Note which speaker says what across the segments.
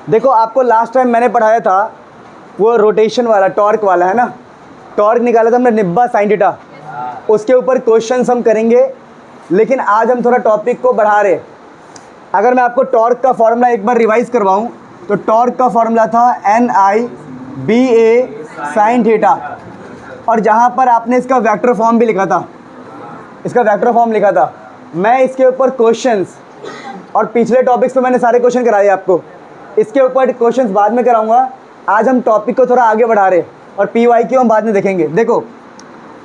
Speaker 1: देखो आपको last time मैंने पढ़ाया था वो रोटेशन वाला, टॉर्क वाला, है ना। टॉर्क निकाला था हमने निब्बा साइन थीटा, उसके ऊपर क्वेश्चंस हम करेंगे। लेकिन आज हम थोड़ा टॉपिक को बढ़ा रहे। अगर मैं आपको टॉर्क का फॉर्मूला एक बार रिवाइज करवाऊं तो टॉर्क का फॉर्मूला था NI/BA साइन थीटा, और जहां पर आपने इसका वेक्टर फॉर्म भी लिखा था, इसका वेक्टर फॉर्म लिखा था। मैं इसके ऊपर क्वेश्चंस, और पिछले टॉपिक्स पे मैंने सारे क्वेश्चन कराए आपको, इसके ऊपर क्वेश्चंस बाद में कराऊंगा। आज हम टॉपिक को थोड़ा आगे बढ़ा रहे और PYQ हम बाद में देखेंगे। देखो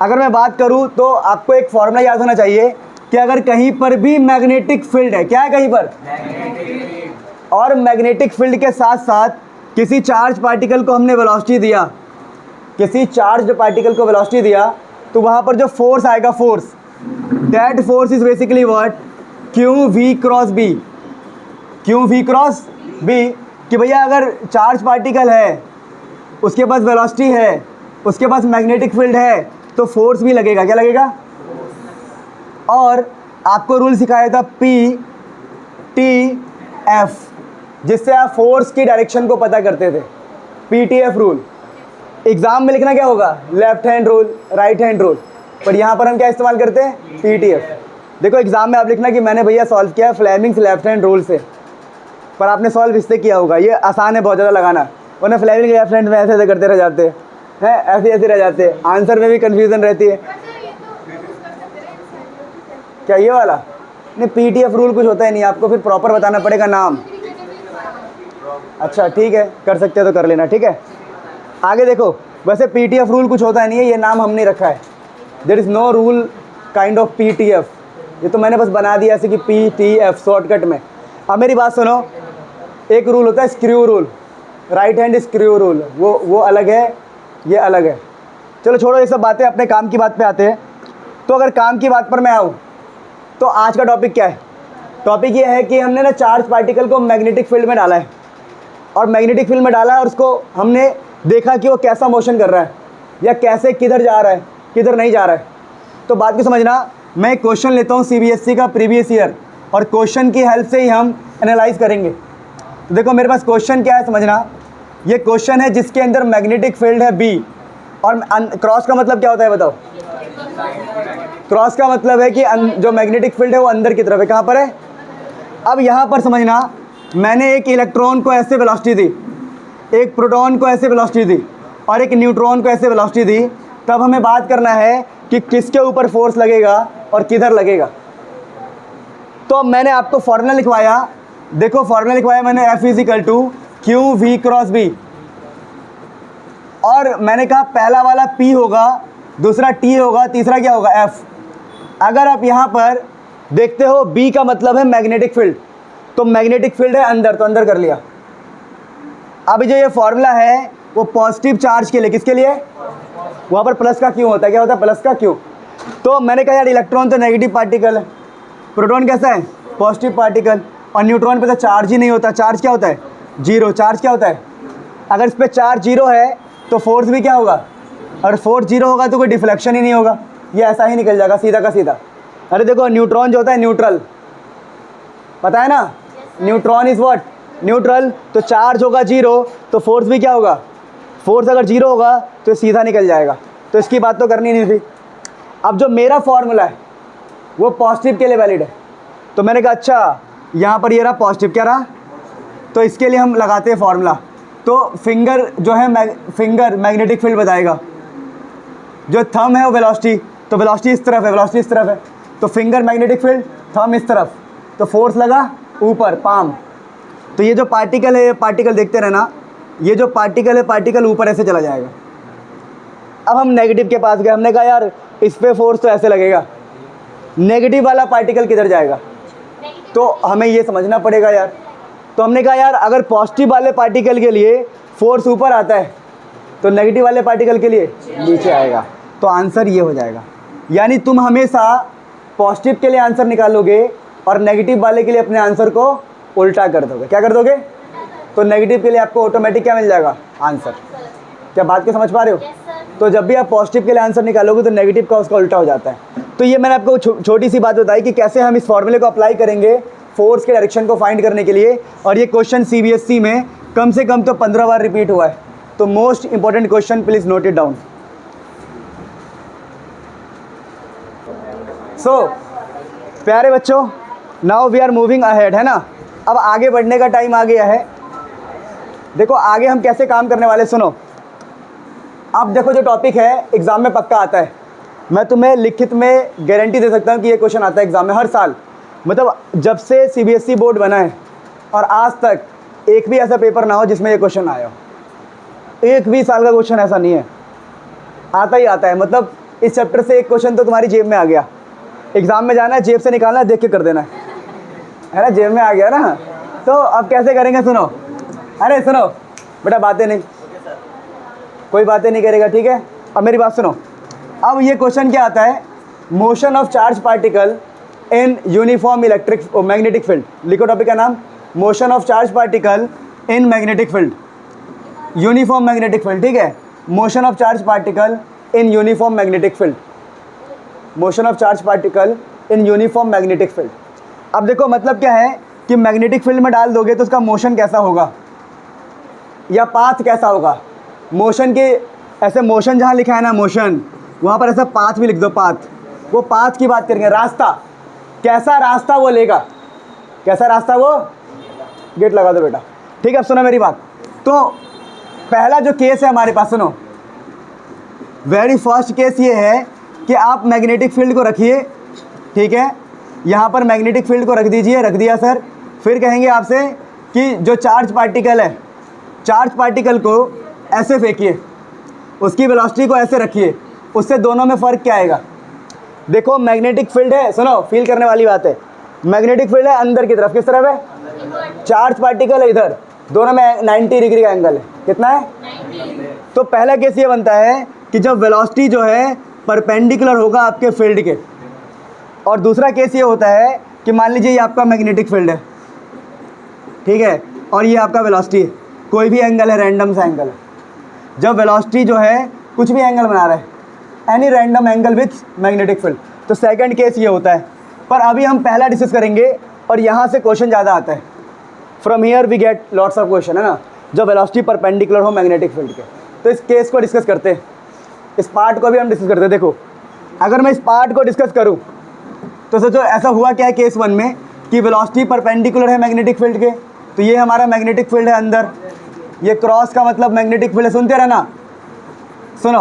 Speaker 1: अगर मैं बात करूं तो आपको एक फॉर्मूला याद होना चाहिए कि अगर कहीं पर भी मैग्नेटिक फील्ड है, क्या है कहीं पर, और मैग्नेटिक फील्ड के साथ साथ किसी चार्ज पार्टिकल को हमने वेलोसिटी दिया, किसी चार्ज पार्टिकल को वेलोसिटी दिया, तो वहाँ पर जो फोर्स आएगा, force, that force is basically what, QV cross B। QV cross B कि भैया अगर चार्ज पार्टिकल है, उसके पास वेलोसिटी है, उसके पास मैग्नेटिक फील्ड है, तो फोर्स भी लगेगा। क्या लगेगा? और आपको रूल सिखाया था PTF, जिससे आप फोर्स की डायरेक्शन को पता करते थे। PTF रूल एग्जाम में लिखना क्या होगा, left hand rule, right hand rule, पर यहाँ पर हम क्या इस्तेमाल करते हैं, PTF। देखो एग्जाम में आप लिखना कि मैंने भैया सॉल्व किया फ्लेमिंग्स लेफ्ट हैंड रूल से, पर आपने सॉल्व इससे किया होगा। ये आसान है बहुत ज़्यादा लगाना, वरना फ्लेमिंग लेफ्ट हैंड में ऐसे ऐसे करते रह जाते हैं, ऐसे ऐसे रह जाते हैं, आंसर में भी कन्फ्यूज़न रहती है। क्या ये वाला? नहीं, PTF रूल कुछ होता ही नहीं, आपको फिर प्रॉपर बताना पड़ेगा नाम। अच्छा ठीक है, कर सकते हो तो कर लेना, ठीक है। आगे देखो, वैसे PTF रूल कुछ होता नहीं है, ये नाम हमने रखा है। There is no rule kind of PTF, ये तो मैंने बस बना दिया ऐसे कि PTF शॉर्टकट में। अब मेरी बात सुनो, एक रूल होता है screw rule, right hand screw rule, वो अलग है, ये अलग है। चलो छोड़ो ये सब बातें, अपने काम की बात पे आते हैं। तो अगर काम की बात पर मैं आऊँ तो आज का टॉपिक क्या है? टॉपिक ये है कि हमने ना चार्ज पार्टिकल को मैग्नेटिक फील्ड में डाला है, और मैग्नेटिक फील्ड में डाला है और उसको हमने देखा कि वो कैसा मोशन कर रहा है, या कैसे किधर जा रहा है, किधर नहीं जा रहा है। तो बात को समझना, मैं एक क्वेश्चन लेता हूँ CBSE का प्रीवियस ईयर, और क्वेश्चन की हेल्प से ही हम एनालाइज करेंगे। तो देखो मेरे पास क्वेश्चन क्या है समझना, ये क्वेश्चन है जिसके अंदर मैग्नेटिक फील्ड है B, और क्रॉस का मतलब क्या होता है बताओ? क्रॉस का मतलब है कि जो मैग्नेटिक फील्ड है वो अंदर की तरफ है। कहाँ पर है? अब यहाँ पर समझना, मैंने एक इलेक्ट्रॉन को ऐसे वेलोसिटी दी, एक प्रोटॉन को ऐसे वेलोसिटी दी, और एक न्यूट्रॉन को ऐसे वेलोसिटी दी। तब हमें बात करना है कि किसके ऊपर फोर्स लगेगा और किधर लगेगा। तो अब मैंने आपको फॉर्मूला लिखवाया, देखो फॉर्मूला लिखवाया मैंने, F = QV क्रॉस B, और मैंने कहा पहला वाला P होगा, दूसरा T होगा, तीसरा क्या होगा, F। अगर आप यहाँ पर देखते हो B का मतलब है मैग्नेटिक फील्ड, तो मैग्नेटिक फील्ड है अंदर, तो अंदर कर लिया। अब जो ये फॉर्मूला है वो पॉजिटिव चार्ज के लिए, किसके लिए? वहाँ पर प्लस का क्यों होता है, क्या होता है प्लस का क्यों? तो मैंने कहा यार इलेक्ट्रॉन तो नेगेटिव पार्टिकल है, प्रोटॉन कैसा है, पॉजिटिव पार्टिकल, और न्यूट्रॉन पे तो चार्ज ही नहीं होता। चार्ज क्या होता है? जीरो। चार्ज क्या होता है? अगर इस पर चार्ज जीरो है तो फोर्स भी क्या होगा? अगर फोर्स जीरो होगा तो कोई डिफ्लेक्शन ही नहीं होगा, ये ऐसा ही निकल जाएगा सीधा का सीधा। अरे देखो न्यूट्रॉन जो होता है न्यूट्रल, पता है ना, न्यूट्रॉन इज व्हाट, न्यूट्रल। तो चार्ज होगा जीरो तो फोर्स भी क्या होगा? फोर्स अगर जीरो होगा तो सीधा निकल जाएगा, तो इसकी बात तो करनी नहीं थी। अब जो मेरा फॉर्मूला है वो पॉजिटिव के लिए वैलिड है, तो मैंने कहा अच्छा यहाँ पर ये रहा पॉजिटिव, क्या रहा, तो इसके लिए हम लगाते हैं फॉर्मूला। तो फिंगर जो है फिंगर मैग्नेटिक फील्ड बताएगा, जो थंब है वो वेलोसिटी, तो वेलोसिटी इस तरफ है, वेलोसिटी इस तरफ है, तो फिंगर मैग्नेटिक फील्ड, थंब इस तरफ, तो फोर्स लगा ऊपर, पाम। तो ये जो पार्टिकल है, पार्टिकल देखते रहना, ये जो पार्टिकल है पार्टिकल ऊपर ऐसे चला जाएगा। अब हम नेगेटिव के पास गए, हमने कहा यार इस पे फोर्स तो ऐसे लगेगा, नेगेटिव वाला पार्टिकल किधर जाएगा, तो हमें ये समझना पड़ेगा यार। तो हमने कहा यार अगर पॉजिटिव वाले पार्टिकल के लिए फोर्स ऊपर आता है तो नेगेटिव वाले पार्टिकल के लिए नीचे आएगा, तो आंसर ये हो जाएगा। यानी तुम हमेशा पॉजिटिव के लिए आंसर निकालोगे और नेगेटिव वाले के लिए अपने आंसर को उल्टा कर दोगे। क्या कर दोगे? तो नेगेटिव के लिए आपको ऑटोमेटिक क्या मिल जाएगा? आंसर। क्या बात को समझ पा रहे हो? तो जब भी आप पॉजिटिव के लिए आंसर निकालोगे तो नेगेटिव का उसका उल्टा हो जाता है। तो ये मैंने आपको छोटी सी बात बताई कि कैसे हम इस फॉर्मूले को अप्लाई करेंगे फोर्स के डायरेक्शन को फाइंड करने के लिए। और ये क्वेश्चन CBSE में कम से कम तो 15 बार रिपीट हुआ है। तो most important question, please note it down. So प्यारे बच्चों, now we are moving ahead, है ना। अब आगे बढ़ने का टाइम आ गया है। देखो आगे हम कैसे काम करने वाले, सुनो। अब देखो जो टॉपिक है एग्ज़ाम में पक्का आता है, मैं तुम्हें लिखित में गारंटी दे सकता हूँ कि ये क्वेश्चन आता है एग्ज़ाम में हर साल। मतलब जब से सीबीएसई बोर्ड बना है और आज तक एक भी ऐसा पेपर ना हो जिसमें ये क्वेश्चन आया हो। एक भी साल का क्वेश्चन ऐसा नहीं है, आता ही आता है। मतलब इस चैप्टर से एक क्वेश्चन तो तुम्हारी जेब में आ गया। एग्ज़ाम में जाना है, जेब से निकालना है, देख के कर देना है ना। जेब में आ गया ना, तो अब कैसे करेंगे, सुनो। अरे सुनो बेटा, बातें नहीं, कोई बातें नहीं करेगा, ठीक है। अब मेरी बात सुनो। अब ये क्वेश्चन क्या आता है, motion of charge particle in uniform electric magnetic field. लिखो टॉपिक का नाम, motion of charge particle in magnetic field, uniform magnetic field, ठीक है। Motion of charge particle in uniform magnetic field, motion of charge particle in uniform magnetic field. अब देखो मतलब क्या है कि मैग्नेटिक फील्ड में डाल दोगे तो उसका मोशन कैसा होगा या पाथ कैसा होगा। मोशन के ऐसे, मोशन जहाँ लिखा है ना मोशन, वहाँ पर ऐसा पाथ भी लिख दो, पाथ। वो पाथ की बात करेंगे, रास्ता, कैसा रास्ता वो लेगा, कैसा रास्ता वो। गेट लगा दो बेटा, ठीक है। अब सुनो मेरी बात। तो पहला जो केस है हमारे पास, सुनो, वेरी फर्स्ट केस ये है कि आप मैग्नेटिक फील्ड को रखिए, ठीक है। यहाँ पर मैग्नेटिक फील्ड को रख दीजिए, रख दिया सर। फिर कहेंगे आपसे कि जो चार्ज पार्टिकल है, चार्ज पार्टिकल को ऐसे फेंकिए, उसकी वेलोसिटी को ऐसे रखिए, उससे दोनों में फ़र्क क्या आएगा। देखो मैग्नेटिक फील्ड है, सुनो फील करने वाली बात है। मैग्नेटिक फील्ड है अंदर की तरफ, किस तरफ है, चार्ज पार्टिकल है इधर, दोनों में 90 डिग्री का एंगल है, कितना है 90। तो पहला केस ये बनता है कि जब वेलोसिटी जो है परपेंडिकुलर होगा आपके फील्ड के। और दूसरा केस ये होता है कि मान लीजिए ये आपका मैग्नेटिक फील्ड है, ठीक है, और ये आपका वेलोसिटी है, कोई भी एंगल है, रैंडम सा एंगल है। जब वेलोसिटी जो है कुछ भी एंगल बना रहा है, any random angle with magnetic field, तो सेकंड केस ये होता है। पर अभी हम पहला डिस्कस करेंगे और यहाँ से क्वेश्चन ज़्यादा आता है। From here we get lots of question, है ना, जब वेलोसिटी परपेंडिकुलर हो मैग्नेटिक फील्ड के। तो इस केस को डिस्कस करते हैं, इस पार्ट को भी हम डिस्कस करते हैं। देखो अगर मैं इस पार्ट को डिस्कस करूँ तो सोचो ऐसा हुआ क्या है केस 1 में कि वेलोसिटी परपेंडिकुलर है मैग्नेटिक फील्ड के, तो ये हमारा मैग्नेटिक फील्ड है अंदर, ये क्रॉस का मतलब मैग्नेटिक फील्ड है। सुनते रहना, सुनो।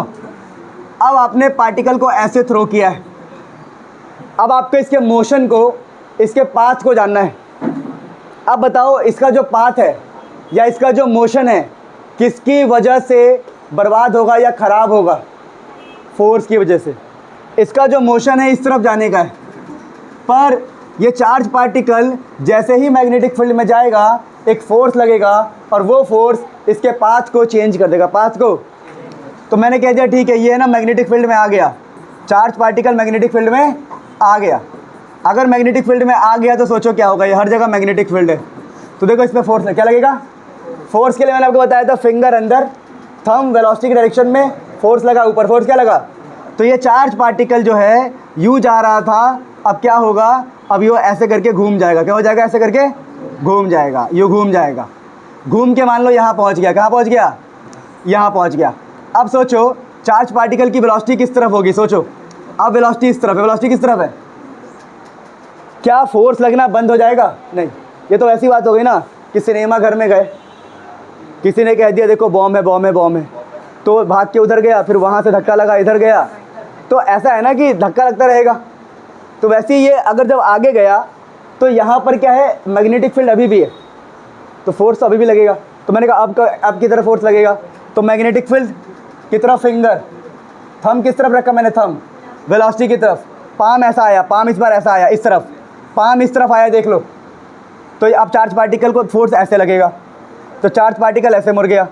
Speaker 1: अब आपने पार्टिकल को ऐसे थ्रो किया है, अब आपको इसके मोशन को, इसके पाथ को जानना है। अब बताओ इसका जो पाथ है या इसका जो मोशन है किसकी वजह से बर्बाद होगा या ख़राब होगा, फोर्स की वजह से। इसका जो मोशन है इस तरफ जाने का है, पर ये चार्ज पार्टिकल जैसे ही मैग्नेटिक फील्ड में जाएगा एक फोर्स लगेगा और वो फोर्स इसके पाथ को चेंज कर देगा, पाथ को। तो मैंने कह दिया ठीक है ये है ना मैग्नेटिक फील्ड में आ गया, चार्ज पार्टिकल मैग्नेटिक फील्ड में आ गया। अगर मैग्नेटिक फील्ड में आ गया तो सोचो क्या होगा, ये हर जगह मैग्नेटिक फील्ड है, तो देखो इस पर फोर्स क्या लगेगा। फोर्स के लिए मैंने आपको बताया था फिंगर अंदर, थंब वेलोसिटी की डायरेक्शन में, फोर्स लगा ऊपर, फोर्स क्या लगा। तो ये चार्ज पार्टिकल जो है यूँ जा रहा था, अब क्या होगा, अब ये ऐसे करके घूम जाएगा, क्या हो जाएगा, ऐसे करके घूम जाएगा, यूँ घूम जाएगा, घूम के मान लो यहाँ पहुँच गया, कहाँ पहुँच गया, यहाँ पहुँच गया। अब सोचो चार्ज पार्टिकल की वेलोसिटी किस तरफ होगी, सोचो। अब वेलोसिटी इस तरफ है, वेलोसिटी किस तरफ है, क्या फोर्स लगना बंद हो जाएगा, नहीं। ये तो ऐसी बात हो गई ना कि सिनेमा घर में गए, किसी ने कह दिया देखो बॉम्ब है, बॉम्ब है, बॉम्ब है, तो भाग के उधर गया, फिर वहाँ से धक्का लगा, इधर गया, तो ऐसा है ना कि धक्का लगता रहेगा। तो वैसे ही ये अगर जब आगे गया तो यहाँ पर क्या है, मैग्नेटिक फील्ड अभी भी है, तो फोर्स तो अभी भी लगेगा। तो मैंने कहा अब की तरफ फोर्स लगेगा, तो मैग्नेटिक फील्ड की तरफ फिंगर, थंब किस तरफ रखा मैंने, थंब वेलोसिटी की तरफ, पाम ऐसा आया, पाम इस बार ऐसा आया, इस तरफ, पाम इस तरफ आया, देख लो। तो अब चार्ज पार्टिकल को फोर्स ऐसे लगेगा, तो चार्ज पार्टिकल ऐसे मुड़ गया।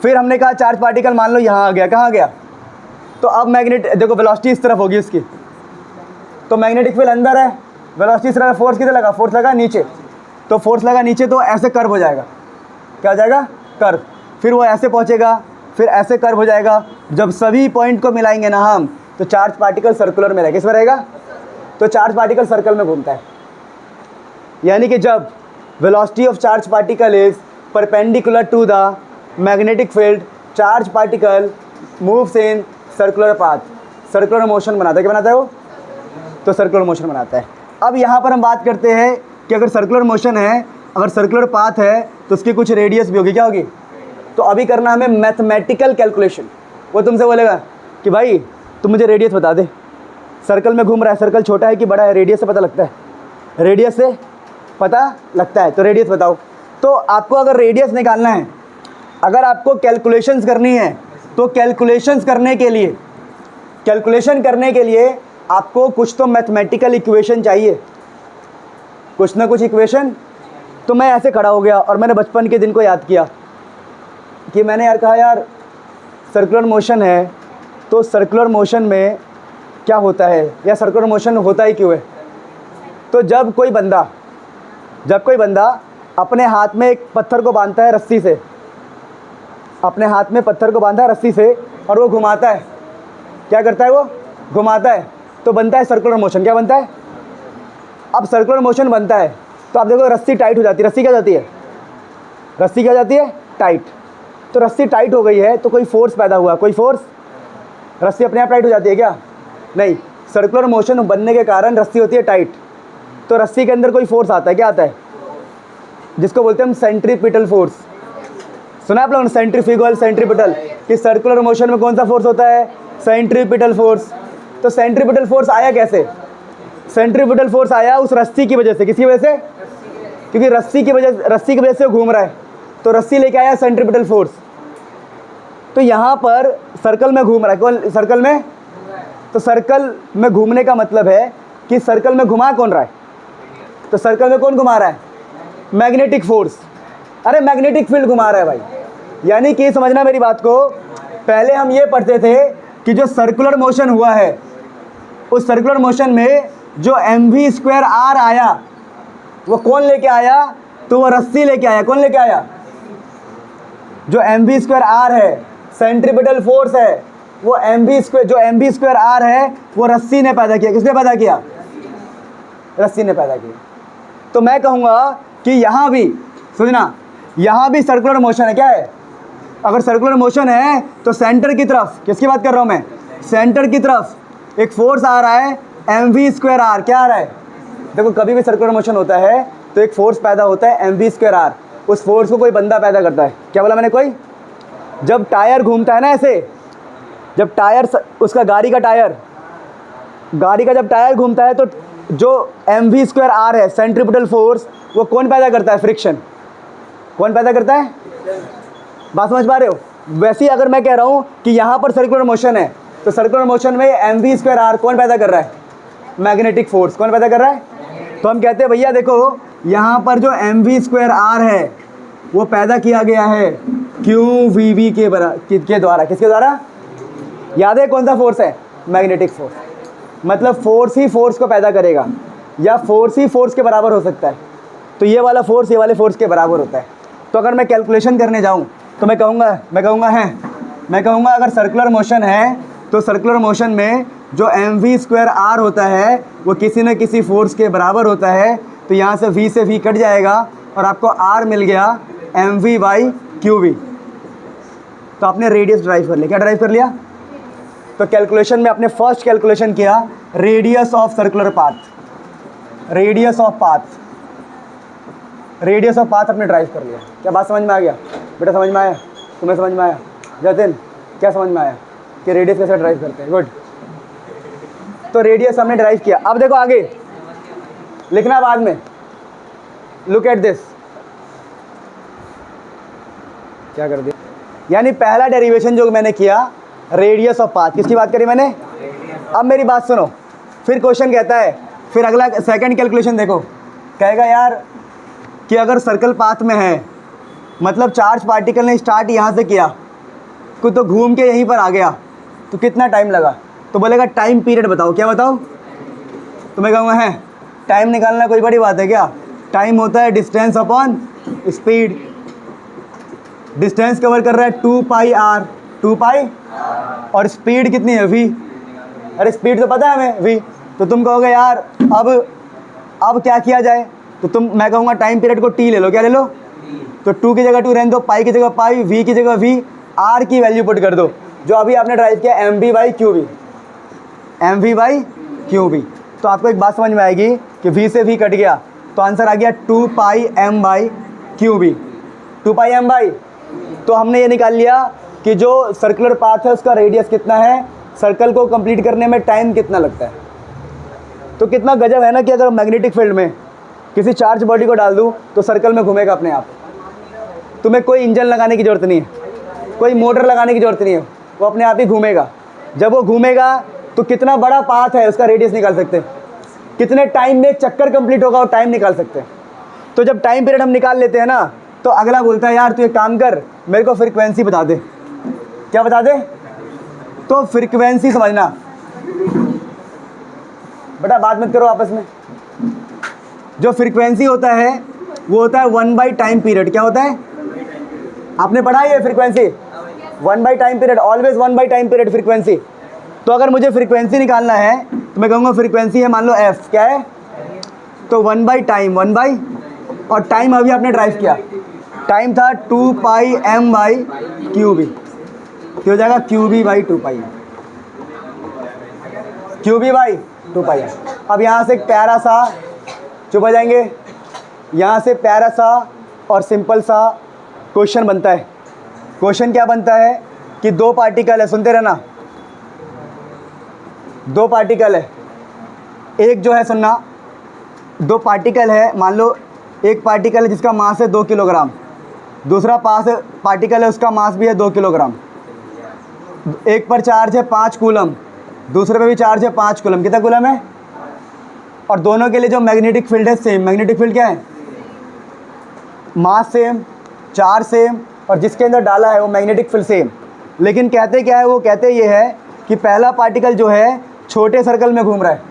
Speaker 1: फिर हमने कहा चार्ज पार्टिकल मान लो यहाँ आ गया, कहाँ गया, तो अब मैग्नेट देखो वेलोसिटी इस तरफ होगी इसकी, तो मैग्नेटिक फील्ड अंदर है, वेलोसिटी इस तरफ, फोर्स किधर लगा, फोर्स लगा नीचे, तो फोर्स लगा नीचे, तो ऐसे कर्व हो जाएगा, क्या हो जाएगा, कर्व। फिर वो ऐसे पहुँचेगा, फिर ऐसे कर्व हो जाएगा। जब सभी पॉइंट को मिलाएंगे ना हम, तो चार्ज पार्टिकल सर्कुलर में रहेगा, किस में रहेगा, तो चार्ज पार्टिकल सर्कल में घूमता है। यानी कि जब velocity of charge particle is perpendicular to the magnetic field charge particle moves in circular path. Circular motion बनाता है, क्या बनाता है वो? तो सर्कुलर मोशन बनाता है। अब यहाँ पर हम बात करते हैं कि अगर सर्कुलर मोशन है, अगर सर्कुलर पाथ है तो उसकी कुछ रेडियस भी होगी, क्या होगी? तो अभी करना हमें मैथमेटिकल कैलकुलेशन। वो तुमसे बोलेगा कि भाई तुम मुझे रेडियस बता दे, सर्कल में घूम रहा है, सर्कल छोटा है कि बड़ा है? रेडियस से पता लगता है, रेडियस से पता लगता है। तो रेडियस बताओ। तो आपको अगर रेडियस निकालना है, अगर आपको कैलकुलेशंस करनी है, तो कैलकुलेशन करने के लिए आपको कुछ तो मैथमेटिकल इक्वेशन चाहिए, कुछ ना कुछ इक्वेशन। तो मैं ऐसे खड़ा हो गया और मैंने बचपन के दिन को याद किया कि मैंने यार कहा, यार सर्कुलर मोशन है तो सर्कुलर मोशन में क्या होता है, या सर्कुलर मोशन होता ही क्यों है? तो जब कोई बंदा अपने हाथ में एक पत्थर को बांधता है रस्सी से, अपने हाथ में पत्थर को बांधा है रस्सी से और वो घुमाता है, क्या करता है? वो घुमाता है, तो बनता है सर्कुलर मोशन। क्या बनता है? अब सर्कुलर मोशन बनता है तो आप देखो रस्सी टाइट हो जाती है। रस्सी क्या जाती है? रस्सी क्या जाती है? टाइट। तो रस्सी टाइट हो गई है तो कोई फोर्स पैदा हुआ, कोई फोर्स। रस्सी अपने आप टाइट हो जाती है क्या? नहीं, सर्कुलर मोशन बनने के कारण रस्सी होती है टाइट। तो रस्सी के अंदर कोई फोर्स आता है, क्या आता है? जिसको बोलते हैं हम सेंट्रीपिटल फोर्स। सुना आप लोगों ने सेंट्रीफ्यूगल, सेंट्रीपिटल? कि सर्कुलर मोशन में कौन सा फोर्स होता है? Centripetal force. तो सेंट्रीपिटल फोर्स आया कैसे? सेंट्रीपिटल फोर्स आया उस रस्सी की वजह से। किसकी वजह से? क्योंकि रस्सी की वजह से वो घूम रहा है, तो रस्सी लेके आया सेंट्रीपिटल फोर्स। तो यहाँ पर सर्कल में घूम रहा है, कौन सर्कल में? तो सर्कल में घूमने का मतलब है कि सर्कल में घुमा कौन रहा है? तो सर्कल में कौन घुमा रहा है? Magnetic force. अरे मैग्नेटिक फील्ड घुमा रहा है भाई। यानी कि समझना मेरी बात को, पहले हम ये पढ़ते थे कि जो सर्कुलर मोशन हुआ है, उस सर्कुलर मोशन में जो mv²r आया, वो कौन लेके आया? तो वो रस्सी लेके आया। कौन लेके आया? जो mv²r है, सेंट्रीपिटल फोर्स है, वो जो mv²r है वो रस्सी ने पैदा किया। किसने पैदा किया? रस्सी ने पैदा किया। तो मैं कहूँगा कि यहाँ भी सुनना, यहाँ भी सर्कुलर मोशन है। क्या है? अगर सर्कुलर मोशन है तो सेंटर की तरफ, किसकी बात कर रहा हूँ मैं? सेंटर की तरफ एक फोर्स आ रहा है mv²r। क्या आ रहा है? देखो कभी भी सर्कुलर मोशन होता है तो एक फोर्स पैदा होता है mv²r। उस फोर्स को कोई बंदा पैदा करता है। क्या बोला मैंने? कोई। जब टायर घूमता है ना ऐसे, जब टायर उसका गाड़ी का जब टायर घूमता है तो जो mv²r है सेंट्रीपिटल फोर्स, वो कौन पैदा करता है? फ्रिक्शन। कौन पैदा करता है? बात समझ पा रहे हो? वैसे ही अगर मैं कह रहा हूँ कि यहाँ पर सर्कुलर मोशन है तो सर्कुलर मोशन में mv²r कौन पैदा कर रहा है? Magnetic force. कौन पैदा कर रहा है? तो हम कहते हैं भैया देखो यहाँ पर जो mv²r है वो पैदा किया गया है qvb के द्वारा। किसके द्वारा? याद है कौन सा फोर्स है? Magnetic force. मतलब फोर्स ही फोर्स को पैदा करेगा, या फोर्स ही फोर्स के बराबर हो सकता है। तो ये वाला फोर्स ये वाले फोर्स के बराबर होता है। तो अगर मैं कैलकुलेशन करने जाऊँ तो मैं कहूँगा अगर सर्कुलर मोशन है तो सर्कुलर मोशन में जो mv²r होता है वो किसी न किसी फोर्स के बराबर होता है। तो यहाँ से v से v कट जाएगा और आपको r मिल गया mv/qv। तो आपने रेडियस ड्राइव कर लिया। क्या ड्राइव कर लिया? तो कैलकुलेशन में आपने फर्स्ट कैलकुलेशन किया radius of circular path. Radius of path आपने ड्राइव कर लिया। क्या बात समझ में आ गया बेटा? समझ में आया? तुम्हें समझ में आया? जतिन क्या समझ में आया कि रेडियस कैसे ड्राइव करते हैं? गुड। तो रेडियस हमने ड्राइव किया। अब देखो आगे लिखना बाद में। Look at this. क्या कर दिया? यानी पहला डेरिवेशन जो मैंने किया रेडियस ऑफ पाथ। किसकी बात करी मैंने? अब मेरी बात सुनो, फिर क्वेश्चन कहता है, फिर अगला सेकंड कैलकुलेशन देखो, कहेगा यार कि अगर सर्कल पाथ में है, मतलब चार्ज पार्टिकल ने स्टार्ट यहाँ से किया तो घूम के यहीं पर आ गया, तो कितना टाइम लगा? तो बोलेगा टाइम पीरियड बताओ। क्या बताओ? तो मैं कहूँगा है टाइम निकालना कोई बड़ी बात है क्या? टाइम होता है distance upon speed. Distance cover कर रहा है 2πr, 2π, और स्पीड कितनी है? v। अरे स्पीड तो पता है हमें v। तो तुम कहोगे यार अब क्या किया जाए? तो मैं कहूँगा टाइम पीरियड को t ले लो। क्या ले लो? तो 2 की जगह 2 रहने दो, पाई की जगह पाई, वी की जगह वी, आर की वैल्यू पुट कर दो जो अभी आपने ड्राइव किया M V by Q V, M V by Q V. तो आपको एक बात समझ में आएगी कि वी से वी कट गया तो आंसर आ गया 2 pi M by Q V, 2 pi M by. तो हमने ये निकाल लिया कि जो सर्कुलर पाथ है उसका रेडियस कितना है, सर्कल को कंप्लीट करने में टाइम कितना लगता है। तो कितना गजब है ना कि अगर मैग्नेटिक फील्ड में किसी चार्ज बॉडी को डाल दूँ तो सर्कल में घूमेगा अपने आप। तुम्हें कोई इंजन लगाने की ज़रूरत नहीं है, कोई मोटर लगाने की ज़रूरत नहीं है, वो अपने आप ही घूमेगा। जब वो घूमेगा तो कितना बड़ा पाथ है उसका रेडियस निकाल सकते हैं, कितने टाइम में चक्कर कंप्लीट होगा वो टाइम निकाल सकते हैं। तो जब टाइम पीरियड हम निकाल लेते हैं ना तो अगला बोलता है यार तू एक काम कर, मेरे को फ्रीक्वेंसी बता दे। क्या बता दे? तो फ्रीक्वेंसी समझना बेटा, बात मत करो आपस में। जो फ्रीक्वेंसी होता है वो होता है 1 बाई टाइम पीरियड। क्या होता है? आपने पढ़ा है ये frequency 1 by time period, always 1 by time period frequency. तो अगर मुझे फ्रीक्वेंसी निकालना है तो मैं कहूँगा फ्रीक्वेंसी है मान लो एफ, क्या है? तो 1 बाई टाइम, 1 बाई, और टाइम अभी आपने ड्राइव किया, टाइम था 2 pi M by Q B, क्या हो जाएगा? Q B by 2 pi, Q B by 2 pi. अब यहाँ से प्यारा सा चुप हो जाएंगे, यहाँ से प्यारा सा और सिंपल सा क्वेश्चन बनता है। क्वेश्चन क्या बनता है कि 2 पार्टिकल है, सुनते रहना, 2 पार्टिकल है, एक जो है सुनना, 2 पार्टिकल है, मान लो एक पार्टिकल है जिसका मास है 2 किलोग्राम, दूसरा पार्टिकल है उसका मास भी है 2 किलोग्राम। एक पर चार्ज है 5 कूलम, दूसरे पे भी चार्ज है 5 कूलम, कितना कूलम है? और दोनों के लिए जो मैग्नेटिक फील्ड है सेम। मैग्नेटिक फील्ड क्या है? मास सेम, चार्ज सेम, और जिसके अंदर डाला है वो मैग्नेटिक फील्ड सेम। लेकिन कहते क्या है? वो कहते ये है कि पहला पार्टिकल जो है छोटे सर्कल में घूम रहा है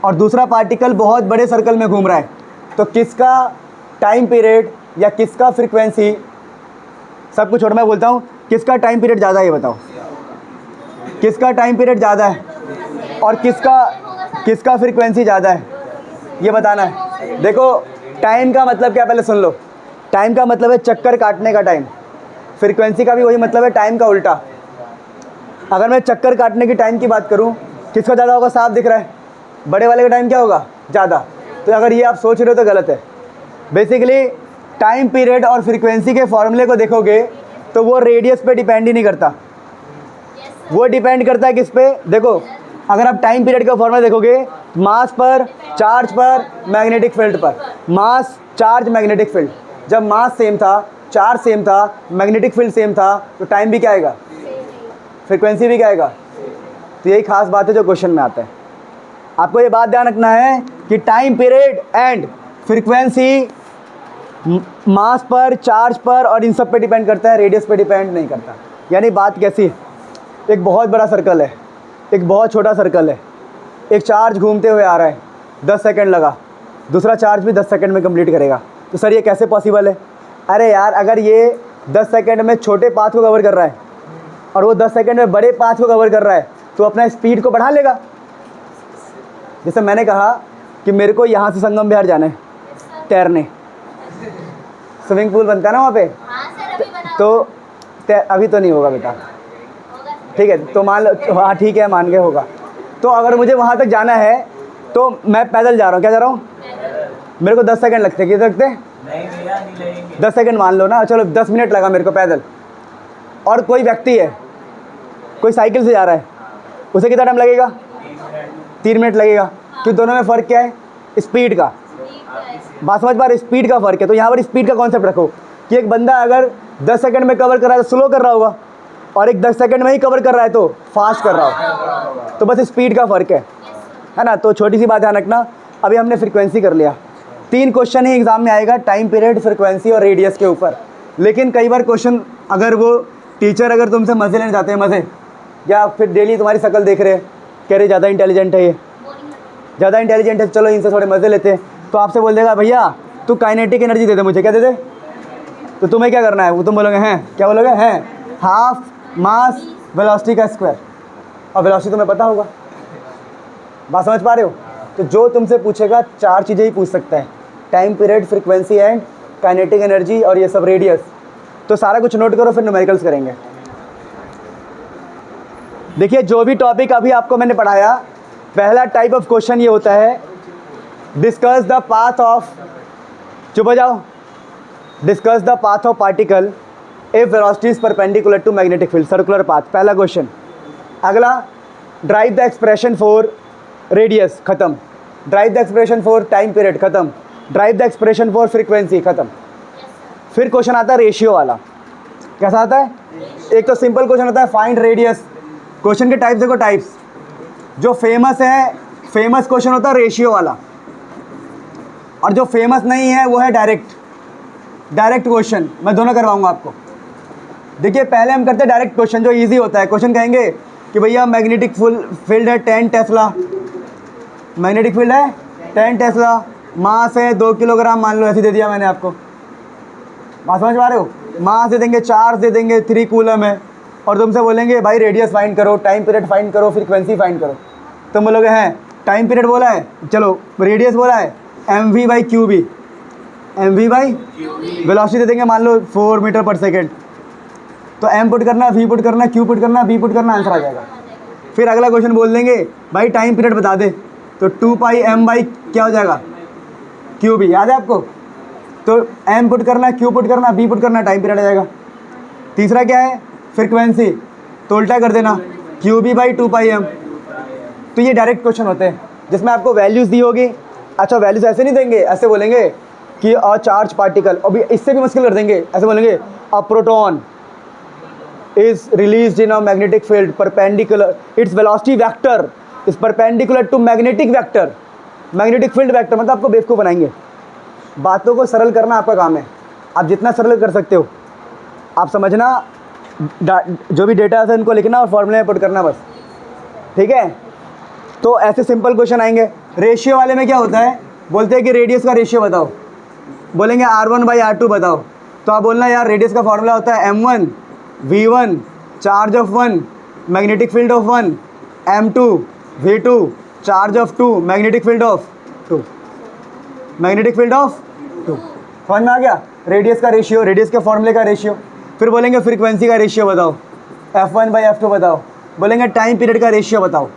Speaker 1: और दूसरा पार्टिकल बहुत बड़े सर्कल में घूम रहा है। तो किसका टाइम पीरियड या किसका फ्रीक्वेंसी, सब कुछ छोड़, मैं बोलता हूँ किसका टाइम पीरियड ज़्यादा है ये बताओ, किसका टाइम पीरियड ज़्यादा है और किसका फ्रीक्वेंसी ज़्यादा है, ये बताना है। देखो टाइम का मतलब क्या, पहले सुन लो। टाइम का मतलब है चक्कर काटने का टाइम, फ्रीक्वेंसी का भी वही मतलब है, टाइम का उल्टा। अगर मैं चक्कर काटने की टाइम की बात करूं, किसका ज़्यादा होगा? साफ दिख रहा है, बड़े वाले का टाइम क्या होगा? ज़्यादा। तो अगर ये आप सोच रहे हो तो गलत है। बेसिकली टाइम पीरियड और फ्रीक्वेंसी के फॉर्मूले को देखोगे तो वो रेडियस पे डिपेंड ही नहीं करता, वो डिपेंड करता है किस पे? देखो अगर आप टाइम पीरियड का फॉर्मूला देखोगे, मास पर, चार्ज पर, मैग्नेटिक फील्ड पर। मास, चार्ज, मैग्नेटिक फील्ड। जब मास सेम था, चार्ज सेम था, मैग्नेटिक फील्ड सेम था, तो टाइम भी क्या आएगा? फ्रीक्वेंसी भी क्या आएगा? तो यही खास बात है जो क्वेश्चन में आता है। आपको ये बात ध्यान रखना है कि टाइम पीरियड एंड फ्रीक्वेंसी मास पर, चार्ज पर और इन सब पे डिपेंड करता है, रेडियस पे डिपेंड नहीं करता। यानी बात कैसी? एक बहुत बड़ा सर्कल है, एक बहुत छोटा सर्कल है, एक चार्ज घूमते हुए आ रहा है, 10 सेकंड लगा, दूसरा चार्ज भी 10 सेकंड में कंप्लीट करेगा। तो सर ये कैसे पॉसिबल है? अरे यार अगर ये 10 सेकंड में छोटे पाथ को कवर कर रहा है और वो 10 सेकंड में बड़े पाथ को कवर कर रहा है तो अपना स्पीड को बढ़ा लेगा। जैसे मैंने कहा कि मेरे को यहाँ से संगम विहार जाना है तैरने, स्विमिंग पूल बनता है ना वहाँ पे, तो अभी तो नहीं होगा बेटा, ठीक है, तो मान लो, हाँ ठीक है मान के होगा। तो अगर मुझे वहाँ तक जाना है तो मैं पैदल जा रहा हूँ, क्या जा रहा हूँ? मेरे को 10 सेकंड लगते, कितने लगते? 10 सेकंड मान लो ना, चलो 10 मिनट लगा मेरे को पैदल। और कोई व्यक्ति है, कोई साइकिल से जा रहा है, उसे कितना टाइम लगेगा? 3 मिनट लगेगा। क्यों? दोनों में फ़र्क क्या है? स्पीड का। बात समझ पा रहे? स्पीड का फ़र्क है। तो यहाँ पर स्पीड का कॉन्सेप्ट रखो कि एक बंदा अगर 10 सेकंड में कवर कर रहा है तो स्लो कर रहा होगा, और एक 10 सेकंड में ही कवर कर रहा है तो फास्ट कर रहा हो। तो बस स्पीड का फ़र्क है ना। तो छोटी सी बात ध्यान रखना। अभी हमने फ्रीक्वेंसी कर लिया, 3 क्वेश्चन ही एग्जाम में आएगा, टाइम पीरियड, फ्रीक्वेंसी और रेडियस के ऊपर। लेकिन कई बार क्वेश्चन अगर वो टीचर अगर तुमसे मज़े लेने जाते हैं, मज़े, या फिर डेली तुम्हारी शक्ल देख रहे हैं, कह रहे ज़्यादा इंटेलिजेंट है, ये ज़्यादा इंटेलिजेंट है, चलो इनसे थोड़े मज़े लेते हैं, तो आपसे बोल देगा भैया तू काइनेटिक एनर्जी दे दे मुझे। क्या दे दे? तो तुम्हें क्या करना है? वो तुम बोलोगे हैं, क्या बोलोगे? हैं हाफ मास वेलोसिटी का स्क्वायर, और वेलोसिटी तुम्हें पता होगा। बात समझ पा रहे हो? तो जो तुमसे पूछेगा 4 चीज़ें ही पूछ सकता है, time period, frequency and kinetic energy और ये सब रेडियस। तो सारा कुछ नोट करो, फिर न्यूमेरिकल्स करेंगे। देखिए जो भी टॉपिक अभी आपको मैंने पढ़ाया, पहला टाइप ऑफ क्वेश्चन ये होता है डिस्कस द पाथ ऑफ, चुप हो जाओ, discuss the path of particle if velocity is perpendicular to magnetic field, circular path, पहला क्वेश्चन। अगला derive the expression for radius, खत्म। Derive the expression for time period, खत्म। Derive the expression for frequency, खत्म। फिर question आता है ratio वाला। कैसा आता है? एक तो सिंपल क्वेश्चन होता है फाइंड रेडियस। क्वेश्चन के टाइप्स देखो, टाइप्स जो फेमस है, फेमस क्वेश्चन होता है रेशियो वाला, और जो फेमस नहीं है वो है डायरेक्ट क्वेश्चन। मैं दोनों करवाऊंगा आपको। देखिए पहले हम करते हैं डायरेक्ट क्वेश्चन जो इजी होता है। क्वेश्चन कहेंगे कि भैया मैग्नेटिक फील्ड है 10 टेस्ला, मैग्नेटिक फील्ड है 10 टेस्ला, मास है 2 किलोग्राम, मान लो ऐसे दे दिया मैंने आपको। बात समझ पा रहे हो? मास दे देंगे, चार्ज दे देंगे, 3 कूलम है, और तुमसे बोलेंगे भाई रेडियस फाइंड करो, टाइम पीरियड फाइंड करो, फ्रीक्वेंसी फाइंड करो। तुम बोलोगे हैं टाइम पीरियड बोला है, चलो रेडियस बोला है mv/qb, वेलोसिटी दे देंगे मान लो 4 मीटर पर सेकेंड। तो m पुट करना, v पुट करना, q पुट करना, b पुट करना, आंसर आ जाएगा। फिर अगला क्वेश्चन बोल देंगे भाई टाइम पीरियड बता दे, तो 2πm/ क्या हो जाएगा qb, याद है आपको? तो m पुट करना, q पुट करना, b पुट करना, टाइम पीरियड आ जाएगा। तीसरा क्या है? फ्रीक्वेंसी, तो उल्टा कर देना qb/2πm। तो ये डायरेक्ट क्वेश्चन होते हैं जिसमें आपको वैल्यूज़ दी होगी। अच्छा वैल्यूज़ ऐसे नहीं देंगे, ऐसे बोलेंगे कि अ चार्ज पार्टिकल, अभी इससे भी मुश्किल कर देंगे, ऐसे बोलेंगे a proton is released in a magnetic field perpendicular, its velocity vector is perpendicular to magnetic vector, magnetic field vector. मतलब आपको बेवकूफ़ बनाएंगे। बातों को सरल करना आपका काम है, आप जितना सरल कर सकते हो आप समझना, जो भी डेटा है उनको लिखना और फॉर्मूले में पुट करना बस, ठीक है? तो ऐसे सिंपल क्वेश्चन आएंगे। रेशियो वाले में क्या होता है, बोलते हैं कि रेडियस का रेशियो बताओ, बोलेंगे r1/r2 बताओ, तो आप बोलना यार रेडियस का फॉर्मूला होता है m1 v1 charge of 1 magnetic field of 1, m2 v2 charge of 2 magnetic field of 2, magnetic field of 2। समझ में आ गया? रेडियस का रेशियो, रेडियस के फॉर्मूले का रेशियो। फिर बोलेंगे फ्रीक्वेंसी का रेशियो बताओ, f1/f2 बताओ, बोलेंगे टाइम पीरियड का रेशियो बताओ।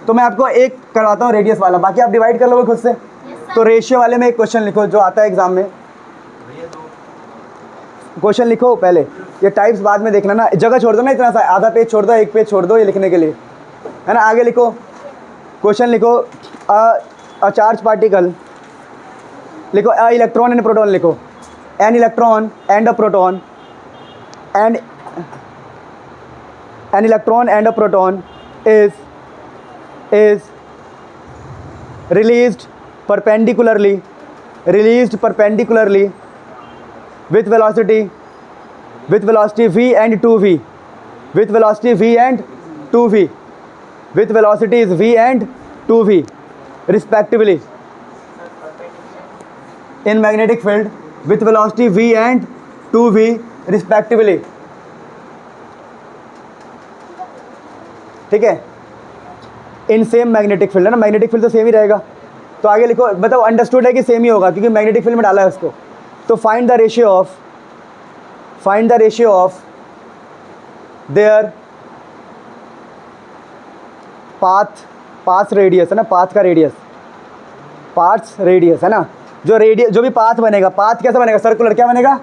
Speaker 1: तो मैं आपको एक करवाता हूँ रेडियस वाला, बाकी आप डिवाइड कर लोगे खुद से। तो रेशियो वाले में एक क्वेश्चन लिखो जो आता है एग्जाम में, क्वेश्चन लिखो पहले, ये टाइप्स बाद में देखना ना, जगह छोड़ दो ना, इतना सा आधा पेज छोड़ दो, एक पेज छोड़ दो ये लिखने के लिए, है ना? आगे लिखो, क्वेश्चन लिखो अ चार्ज पार्टिकल, लिखो अ इलेक्ट्रॉन एंड प्रोटॉन, लिखो an electron and a proton, and an electron and a proton is released perpendicularly with velocity v and 2v, with velocity v and 2v, with velocities v and 2v respectively in magnetic field, with velocity v and 2v respectively, ठीक है? In same magnetic field, है ना? Magnetic field तो same ही रहेगा। तो आगे लिखो, मतलब अंडरस्टूड है कि सेम ही होगा क्योंकि मैग्नेटिक फील्ड में डाला है उसको। तो find the ratio of their path radius, है ना? पाथ का रेडियस, पाथ्स रेडियस, है ना? जो भी पाथ बनेगा, पाथ कैसा बनेगा? सर्कुलर। क्या बनेगा?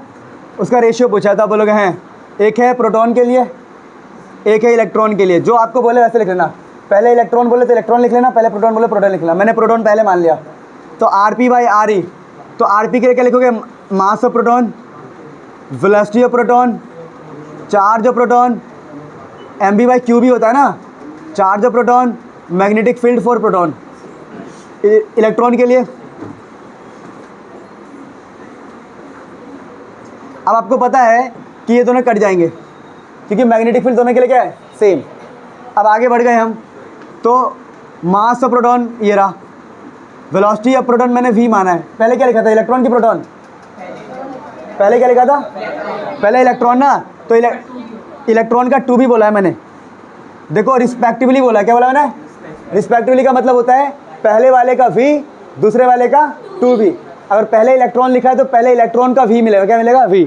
Speaker 1: उसका रेशियो पूछा था, बोलोगे हैं एक है प्रोटॉन के लिए, एक है इलेक्ट्रॉन के लिए। जो आपको बोले वैसे लिख लेना, पहले इलेक्ट्रॉन बोले तो इलेक्ट्रॉन लिख लेना, पहले प्रोटॉन बोले प्रोटॉन लिख लेना। मैंने प्रोटॉन पहले मान लिया, तो Rp/Re, तो Rp के लिए क्या लिखोगे? Mass of proton, velocity of proton, charge of proton, mv/qb होता है ना, charge of proton, magnetic field for proton. Electron के लिए अब आपको पता है कि ये दोनों कट जाएंगे क्योंकि मैग्नेटिक फील्ड दोनों के लिए क्या है? सेम। अब आगे बढ़ गए हम, तो मास ऑफ प्रोटॉन ये रहा, वेलोसिटी ऑफ प्रोटॉन मैंने v माना है। पहले क्या लिखा था? इलेक्ट्रॉन की प्रोटॉन, पहले क्या लिखा था? पहले इलेक्ट्रॉन ना, तो इलेक्ट्रॉन का 2v बोला है मैंने। देखो रिस्पेक्टिवली बोला है, क्या बोला मैंने? रिस्पेक्टिवली का मतलब होता है पहले वाले का v, दूसरे वाले का 2v। अगर पहले इलेक्ट्रॉन लिखा है तो पहले इलेक्ट्रॉन का v मिलेगा, क्या मिलेगा v।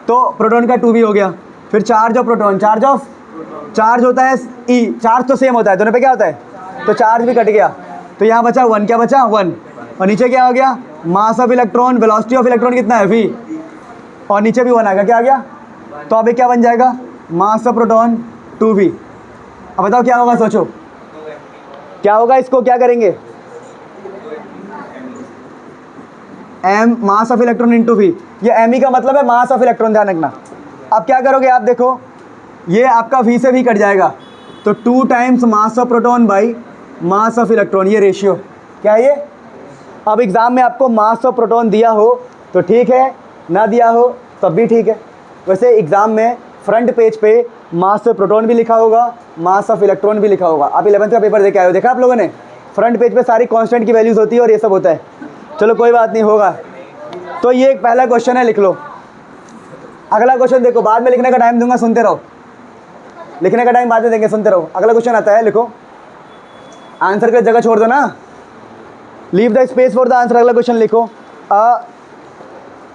Speaker 1: तो प्रोटॉन का 2v हो गया। फिर चार्ज ऑफ प्रोटॉन, चार्ज होता है e, चार्ज तो सेम होता है दोनों पे, क्या होता है, तो चार्ज भी कट गया, तो यहाँ बचा 1, क्या बचा 1, और नीचे क्या हो गया, mass of electron, velocity of electron कितना है v, और नीचे भी 1 आ गया, क्या आ गया, तो अभी क्या बन जाएगा, मास ऑफ प्रोटॉन 2v। अब बताओ क्या होगा, सोचो क्या होगा, इसको क्या करेंगे, m mass of electron into v, ये m का मतलब है मास ऑफ इलेक्ट्रॉन, ध्यान रखना। अब क्या करोगे आप, देखो ये आपका v से v कट जाएगा, तो 2 times mass of proton by mass of electron, ये रेशियो क्या है ये। अब एग्ज़ाम में आपको मास ऑफ प्रोटॉन दिया हो तो ठीक है, ना दिया हो तब भी ठीक है। वैसे एग्ज़ाम में फ्रंट पेज पे मास ऑफ प्रोटॉन भी लिखा होगा, मास ऑफ इलेक्ट्रॉन भी लिखा होगा। आप 11th का पेपर देके आए हो, देखा आप लोगों ने, फ्रंट पेज पे सारी कांस्टेंट की वैल्यूज़ होती है और ये सब होता है। चलो कोई बात नहीं, होगा। तो ये एक पहला क्वेश्चन है, लिख लो। अगला क्वेश्चन देखो, बाद में लिखने का टाइम दूंगा, सुनते रहो, लिखने का टाइम बाद में देंगे, सुनते रहो। अगला क्वेश्चन आता है, लिखो, आंसर की जगह छोड़ दो ना, leave the space for the answer. अगला क्वेश्चन लिखो, a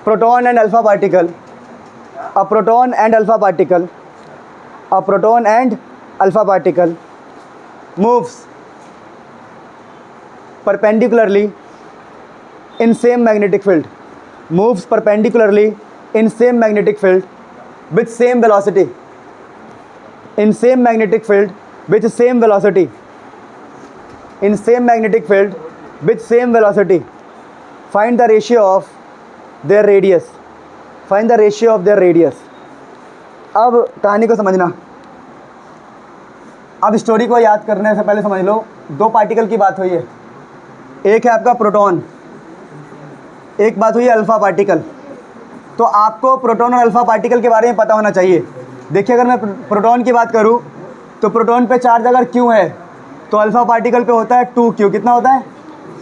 Speaker 1: proton and alpha particle, a proton and alpha particle, a proton and alpha particle moves perpendicularly in same magnetic field, moves perpendicularly in same magnetic field with same velocity, in same magnetic field with same velocity, in same magnetic field with same velocity. Find the ratio of their radius, find the ratio of their radius. अब कहानी को समझना, अब story को याद करने से पहले समझ लो, 2 पार्टिकल की बात हुई है, एक है आपका प्रोटॉन, एक बात हुई है अल्फ़ा पार्टिकल। तो आपको प्रोटॉन और अल्फ़ा पार्टिकल के बारे में पता होना चाहिए। देखिए अगर मैं प्रोटॉन की बात करूं तो प्रोटॉन पे चार्ज अगर Q है तो अल्फ़ा पार्टिकल पे होता है 2Q, कितना होता है,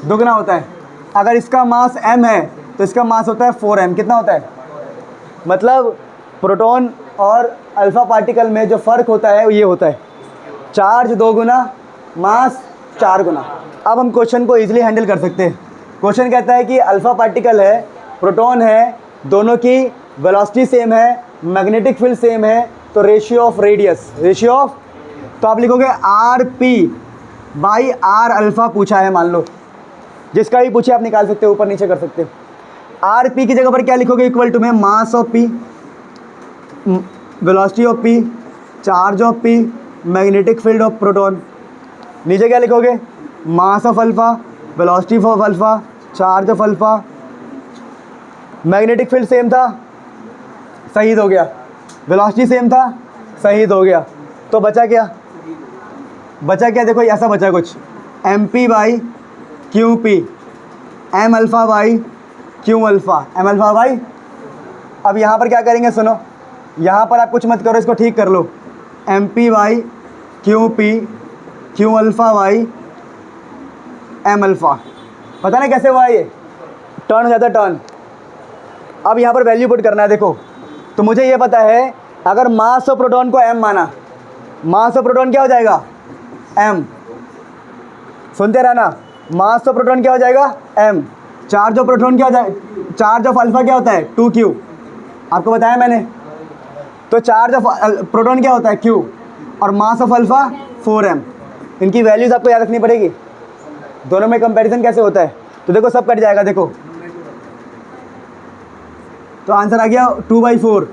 Speaker 1: दुगना होता है। अगर इसका मास m है तो इसका मास होता है 4m, कितना होता है, मतलब प्रोटॉन और अल्फ़ा पार्टिकल में जो फ़र्क होता है वो ये होता है, चार्ज 2 गुना, मास 4 गुना। अब हम क्वेश्चन को इजीली हैंडल कर सकते हैं। क्वेश्चन कहता है कि अल्फ़ा पार्टिकल है, प्रोटॉन है, दोनों की वेलोसिटी सेम है, मैग्नेटिक फील्ड सेम है, तो ratio of radius, ratio of, तो आप लिखोगे R P by R alpha पूछा है, मान लो जिसका भी पूछे आप निकाल सकते हो, ऊपर नीचे कर सकते हो। आर पी की जगह पर क्या लिखोगे, इक्वल टू में mass of P, velocity of P, charge of P, magnetic field of proton. नीचे क्या लिखोगे, mass of alpha, velocity of alpha, charge of alpha, magnetic field same था, शहीद हो गया, वेलोसिटी सेम था, शहीद हो गया, तो बचा क्या, बचा क्या, देखो ऐसा बचा कुछ, M P by Q P, M alpha by Q alpha, M alpha by. अब यहाँ पर क्या करेंगे, सुनो, यहाँ पर आप कुछ मत करो, इसको ठीक कर लो, M P by Q P, Q alpha by M alpha. पता नहीं कैसे हुआ ये, टर्न हो जाता है, टर्न। अब यहाँ पर वैल्यू पुट करना है, देखो, तो मुझे ये पता है अगर मास ऑफ प्रोटॉन को m माना, मास ऑफ प्रोटॉन क्या हो जाएगा, m, सुनते रहना, मास ऑफ प्रोटॉन क्या हो जाएगा, m, चार्ज ऑफ प्रोटॉन क्या हो जाएगा, चार्ज ऑफ अल्फ़ा क्या होता है 2q, आपको बताया मैंने। तो चार्ज ऑफ प्रोटॉन क्या होता है q, और मास ऑफ अल्फ़ा 4m। इनकी वैल्यूज़ आपको याद रखनी पड़ेगी, दोनों में कंपैरिजन कैसे होता है। तो देखो सब कट जाएगा, देखो तो आंसर आ गया 2/4।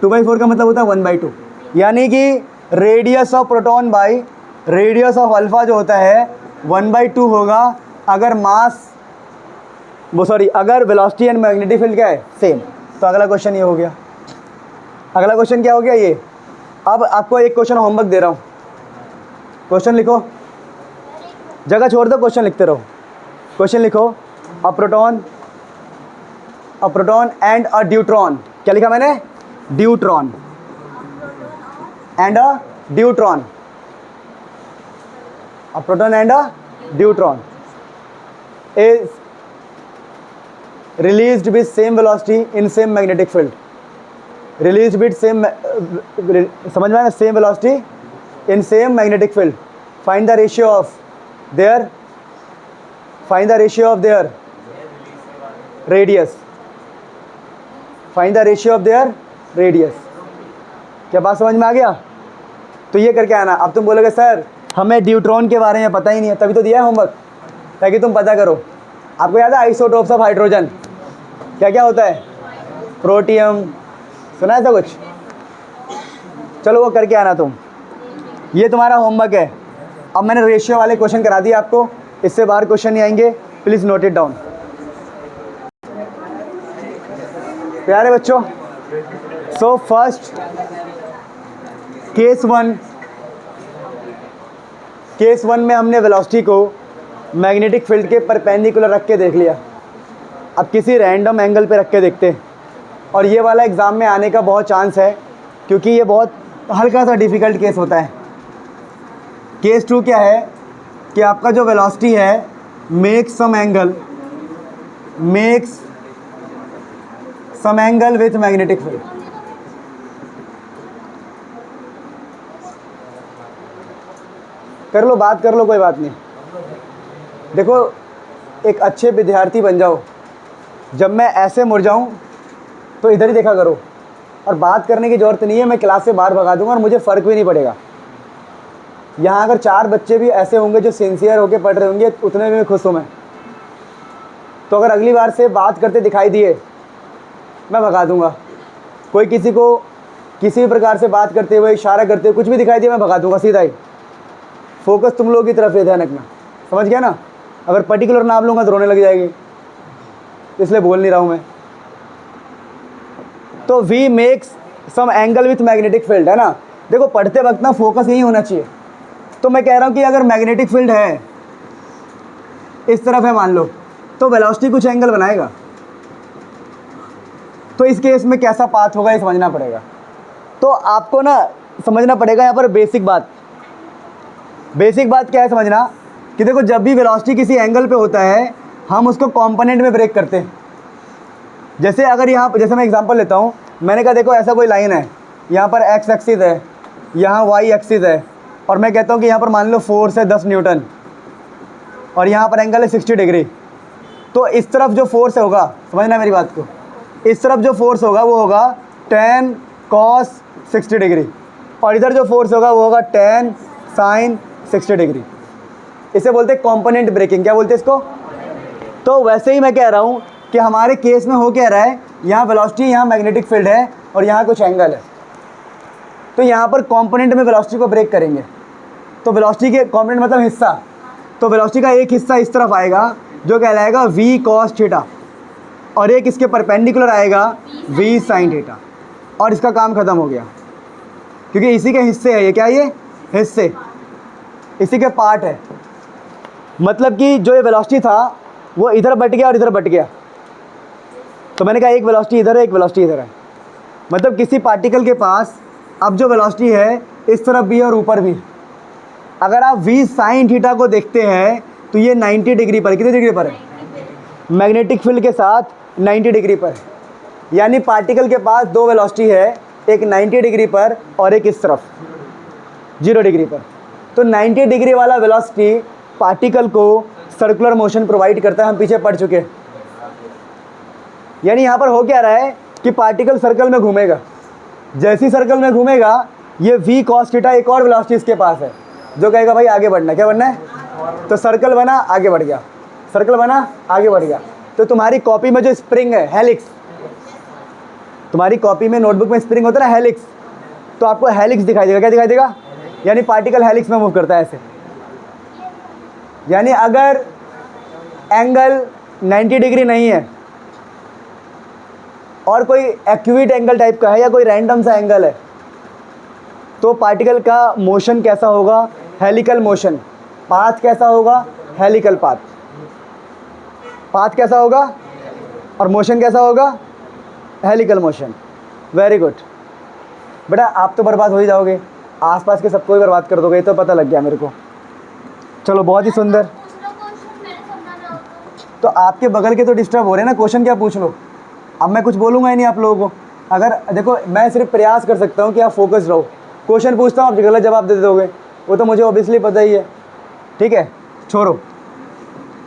Speaker 1: 2/4 का मतलब होता है 1/2, यानी कि radius of proton by radius of alpha जो होता है 1/2 होगा अगर मास, वो सॉरी, अगर वेलोसिटी एंड मैग्नेटिक फील्ड क्या है, सेम। तो अगला क्वेश्चन ये हो गया। अगला क्वेश्चन क्या हो गया ये। अब आपको एक क्वेश्चन होमवर्क दे रहा हूँ, क्वेश्चन लिखो, जगह छोड़ दो, क्वेश्चन लिखते रहो। क्वेश्चन लिखो, a proton and a deuteron, क्या लिखा मैंने, deuteron and a deuteron, a proton and a deuteron is released with same velocity in same magnetic field, released with same, समझ में आया, same velocity in same magnetic field. Find the ratio of their, find the ratio of their radius, find the ratio of their radius. क्या बात समझ में आ गया? तो ये करके आना। अब तुम बोलोगे सर हमें ड्यूट्रॉन के बारे में पता ही नहीं है, तभी तो दिया है होमवर्क ताकि तुम पता करो। आपको याद है आइसोटोप्स ऑफ हाइड्रोजन क्या क्या होता है? प्रोटियम, सुना है ऐसा कुछ? चलो वो करके आना तुम, ये तुम्हारा होमवर्क है। अब मैंने रेशियो वाले क्वेश्चन करा दिए आपको, इससे बाहर क्वेश्चन नहीं आएंगे, प्लीज़ नोट इट डाउन। प्यारे बच्चों, सो फर्स्ट केस वन में हमने वेलोसिटी को मैग्नेटिक फील्ड के परपेंडिकुलर रख के देख लिया। अब किसी रैंडम एंगल पे रख के देखते हैं, और ये वाला एग्ज़ाम में आने का बहुत चांस है क्योंकि ये बहुत हल्का सा डिफ़िकल्ट केस होता है। केस टू क्या है कि आपका जो वेलोसिटी है makes some angle with magnetic field. कर लो, बात कर लो, कोई बात नहीं। देखो एक अच्छे विद्यार्थी बन जाओ, जब मैं ऐसे मुड़ जाऊं तो इधर ही देखा करो, और बात करने की ज़रूरत नहीं है, मैं क्लास से बाहर भगा दूंगा और मुझे फ़र्क भी नहीं पड़ेगा। यहाँ अगर 4 बच्चे भी ऐसे होंगे जो सिंसियर होकर पढ़ रहे होंगे, उतने में खुश हूँ मैं। तो अगर अगली बार से बात करते दिखाई दिए, मैं भगा दूंगा। कोई किसी को किसी भी प्रकार से बात करते हुए, इशारा करते हुए कुछ भी दिखाई दिया, मैं भगा दूंगा सीधा ही। फोकस तुम लोगों की तरफ है, ध्यान रखना, समझ गया ना? अगर पर्टिकुलर नाम लूँगा तो रोने लग जाएगी, इसलिए बोल नहीं रहा हूँ मैं। तो V makes some angle with magnetic field, है ना? देखो पढ़ते वक्त ना फोकस यही होना चाहिए। तो मैं कह रहा हूँ कि अगर मैग्नेटिक फील्ड है इस तरफ है मान लो, तो वेलोसिटी कुछ एंगल बनाएगा। तो इस केस में कैसा पाथ होगा ये समझना पड़ेगा। तो आपको ना समझना पड़ेगा यहाँ पर बेसिक बात क्या है समझना, कि देखो जब भी वेलोसिटी किसी एंगल पे होता है हम उसको कंपोनेंट में ब्रेक करते हैं। जैसे अगर यहाँ जैसे मैं एग्जांपल लेता हूँ, मैंने कहा देखो ऐसा कोई लाइन है, यहाँ पर एक्स एक्सिस है, यहाँ वाई एक्सिस है, और मैं कहता हूँ कि यहाँ पर मान लो फोर्स है 10 न्यूटन और यहाँ पर एंगल है 60 डिग्री। तो इस तरफ जो फोर्स होगा, समझना मेरी बात को, इस तरफ जो फोर्स होगा वो होगा tan cos 60 डिग्री, और इधर जो फोर्स होगा वो होगा tan sin 60 डिग्री। इसे बोलते हैं कॉम्पोनेंट ब्रेकिंग। क्या बोलते हैं इसको? तो वैसे ही मैं कह रहा हूँ कि हमारे केस में हो क्या रहा है, यहाँ वेलोसिटी, यहाँ मैग्नेटिक फील्ड है और यहाँ कुछ एंगल है। तो यहाँ पर कॉम्पोनेंट में वेलोसिटी को ब्रेक करेंगे। तो वेलोसिटी के कॉम्पोनेंट मतलब हिस्सा, तो वेलोसिटी का एक हिस्सा इस तरफ आएगा जो कहलाएगा v cos थीटा, और एक इसके परपेंडिकुलर आएगा v sin थीटा, और इसका काम ख़त्म हो गया क्योंकि इसी के हिस्से है ये। क्या ये हिस्से, इसी के पार्ट है। मतलब कि जो ये वेलोसिटी था वो इधर बट गया और इधर बट गया। तो मैंने कहा एक वेलोसिटी इधर है, एक वेलोसिटी इधर है। मतलब किसी पार्टिकल के पास अब जो वेलोसिटी है इस तरफ भी है और ऊपर भी। अगर आप v sin थीटा को देखते हैं तो ये 90 डिग्री पर, कितने डिग्री पर है? मैग्नेटिक फील्ड के साथ 90 डिग्री पर है। यानी पार्टिकल के पास दो वेलोसिटी है, एक 90 डिग्री पर और एक इस तरफ 0 डिग्री पर। तो 90 डिग्री वाला वेलोसिटी पार्टिकल को सर्कुलर मोशन प्रोवाइड करता है, हम पीछे पढ़ चुके। यानी यहाँ पर हो क्या रहा है कि पार्टिकल सर्कल में घूमेगा, जैसी सर्कल में घूमेगा ये v cos थीटा एक और वेलोसिटी इसके पास है जो कहेगा भाई आगे बढ़ना। क्या बढ़ना है? तो सर्कल बना, आगे बढ़ गया, सर्कल बना, आगे बढ़ गया। तो तुम्हारी कॉपी में जो स्प्रिंग है हेलिक्स, तुम्हारी कॉपी में नोटबुक में स्प्रिंग होता है ना हेलिक्स, तो आपको हेलिक्स दिखाई देगा। क्या दिखाई देगा? यानी पार्टिकल हेलिक्स में मूव करता है ऐसे। यानी अगर एंगल 90 डिग्री नहीं है और कोई एक्यूट एंगल टाइप का है या कोई रैंडम सा एंगल है, तो पार्टिकल का मोशन कैसा होगा? Helical motion. पाथ कैसा होगा? Helical path. पाथ कैसा होगा और मोशन कैसा होगा? Helical motion. वेरी गुड बेटा, आप तो बर्बाद हो ही जाओगे, आसपास के सबको ही बर्बाद कर दोगे, तो पता लग गया मेरे को। चलो बहुत ही सुंदर। तो आपके बगल के तो डिस्टर्ब हो रहे हैं ना, क्वेश्चन क्या पूछ लो। अब मैं कुछ बोलूँगा ही नहीं आप लोगों को। अगर देखो मैं सिर्फ प्रयास कर सकता हूँ कि आप फोकस रहो। क्वेश्चन पूछता हूँ आप गलत जवाब दे दोगे, वो तो मुझे ऑब्वियसली पता ही है। ठीक है, छोड़ो।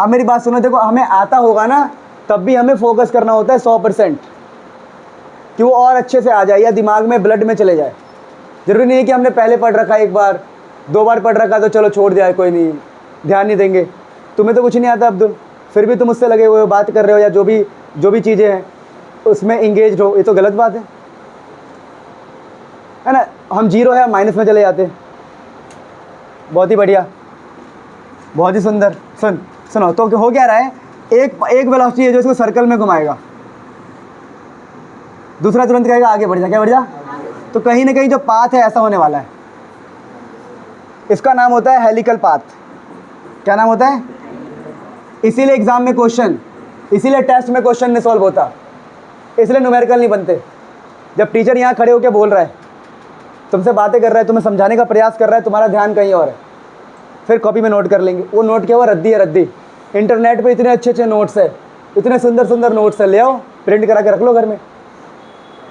Speaker 1: अब मेरी बात सुनो, देखो हमें आता होगा ना तब भी हमें फोकस करना होता है 100% कि वो और अच्छे से आ जाए या दिमाग में ब्लड में चले जाए। ज़रूरी नहीं है कि हमने पहले पढ़ रखा है, 1 बार 2 बार पढ़ रखा तो चलो छोड़ दिया, कोई नहीं, ध्यान नहीं देंगे। तुम्हें तो कुछ नहीं आता अब्दुल, फिर भी तुम उससे लगे हुए हो, बात कर रहे हो या जो भी चीज़ें हैं उसमें इंगेज हो, ये तो गलत बात है ना। हम जीरो है, माइनस में चले जाते हैं। बहुत ही बढ़िया, बहुत ही सुंदर। सुनो तो हो क्या रहा है, एक वेलोसिटी है जो इसको सर्कल में घुमाएगा, दूसरा तुरंत कहेगा आगे बढ़ जा, क्या बढ़ जा। तो कहीं ना कहीं जो पाथ है ऐसा होने वाला है, इसका नाम होता है हेलिकल पाथ। क्या नाम होता है? इसीलिए एग्जाम में क्वेश्चन, इसीलिए टेस्ट में क्वेश्चन नहीं सॉल्व होता, इसलिए न्यूमेरिकल नहीं बनते। जब टीचर यहाँ खड़े होकर बोल रहा है, तुमसे बातें कर रहा है, तुम्हें समझाने का प्रयास कर रहा है, तुम्हारा ध्यान कहीं और है, फिर कॉपी में नोट कर लेंगे। वो नोट क्या हुआ? रद्दी है, रद्दी। इंटरनेट पे इतने अच्छे नोट्स है, इतने सुंदर नोट्स है, ले आओ प्रिंट करा के रख लो घर में।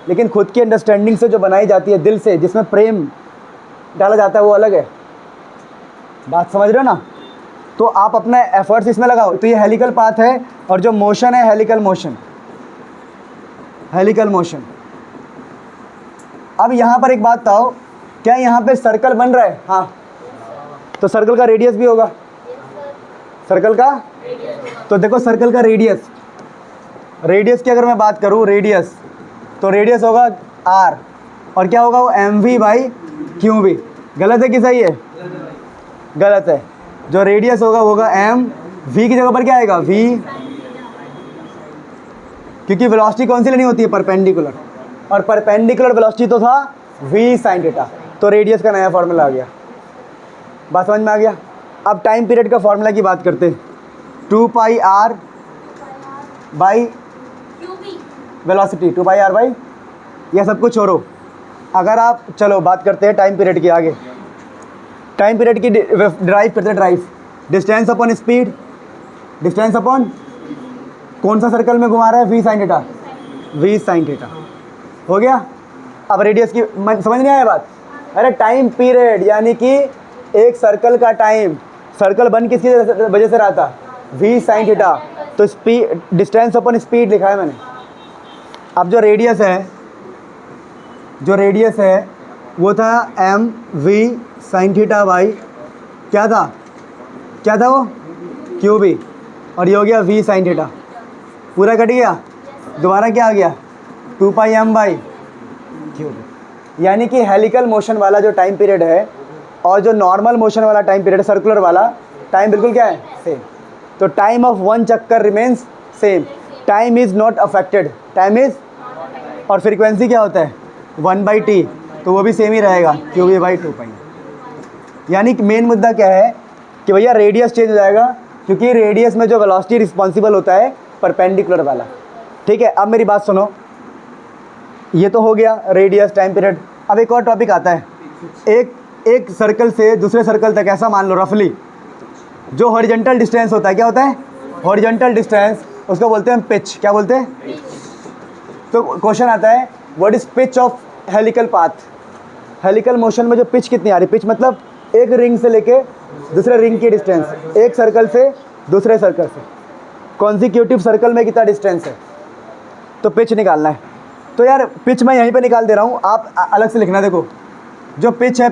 Speaker 1: लेकिन खुद की अंडरस्टैंडिंग से जो बनाई जाती है, दिल से, जिसमें प्रेम डाला जाता है, वो अलग है। बात समझ रहे हो ना? तो आप अपना एफर्ट्स इसमें लगाओ। तो ये हेलिकल पाथ है, और जो मोशन है हेलिकल मोशन, हेलिकल मोशन। अब यहाँ पर एक बात बताओ, क्या यहाँ पे सर्कल बन रहा है? हाँ, तो सर्कल का रेडियस भी होगा, सर्कल का। तो देखो सर्कल का रेडियस, रेडियस की अगर मैं बात करूँ, रेडियस, तो रेडियस होगा r, और क्या होगा वो mv/qv। गलत है कि सही है? गलत है। जो रेडियस होगा वो होगा m, v की जगह पर क्या आएगा? v, क्योंकि वेलोसिटी कौन सी लेनी होती है? परपेंडिकुलर, और परपेंडिकुलर वेलोसिटी तो था v sin थीटा। तो रेडियस का नया फॉर्मूला आ गया। बात समझ में आ गया? अब टाइम पीरियड का फॉर्मूला की बात करते हैं। 2πr by velocity, 2πr by, यह सब कुछ छोड़ो। अगर आप, चलो बात करते हैं टाइम पीरियड की आगे। टाइम पीरियड की ड्राइव करते हैं, drive distance upon speed, distance upon कौन सा सर्कल में घुमा रहा है? v sin theta, v sin theta. हो गया? अब रेडियस की समझ नहीं आया बात? अरे टाइम पीरियड यानी कि एक सर्कल का टाइम, सर्कल बन किसकी वजह से रहा था? v sin theta. तो स्पीड, डिस्टेंस अपॉन स्पीड लिखा है मैंने। अब जो रेडियस है, जो रेडियस है वो था m v sin theta by, क्या था? क्या था वो? qb, और ये हो गया v sin थीटा। पूरा कट गया, दोबारा क्या आ गया? 2πm/qb। यानी कि हेलिकल मोशन वाला जो टाइम पीरियड है और जो नॉर्मल मोशन वाला टाइम पीरियड, सर्कुलर वाला टाइम बिल्कुल क्या है? सेम। तो टाइम ऑफ वन चक्कर remains same, time is not affected, time is, और फ्रीक्वेंसी क्या होता है? 1/t, तो वो भी सेम ही रहेगा, qb/2π। यानी कि मेन मुद्दा क्या है कि भैया रेडियस चेंज हो जाएगा, क्योंकि रेडियस में जो वेलोसिटी रिस्पॉन्सिबल होता है परपेंडिकुलर वाला। ठीक है, अब मेरी बात सुनो, ये तो हो गया रेडियस, टाइम पीरियड। अब एक और टॉपिक आता है, एक सर्कल से दूसरे सर्कल तक, ऐसा मान लो रफली जो हॉरिजॉन्टल डिस्टेंस होता है, क्या होता है? हॉरिजॉन्टल डिस्टेंस, उसको बोलते हैं पिच। क्या बोलते हैं? तो क्वेश्चन आता है, what is pitch of helical path? Helical motion में जो पिच कितनी आ रही? पिच मतलब एक रिंग से लेके दूसरे रिंग की डिस्टेंस, एक सर्कल से दूसरे सर्कल से, कॉन्सिक्यूटिव सर्कल में कितना डिस्टेंस है, तो पिच निकालना है। तो यार पिच मैं यहीं पे निकाल दे रहा हूँ, आप अलग से लिखना। देखो जो पिच है,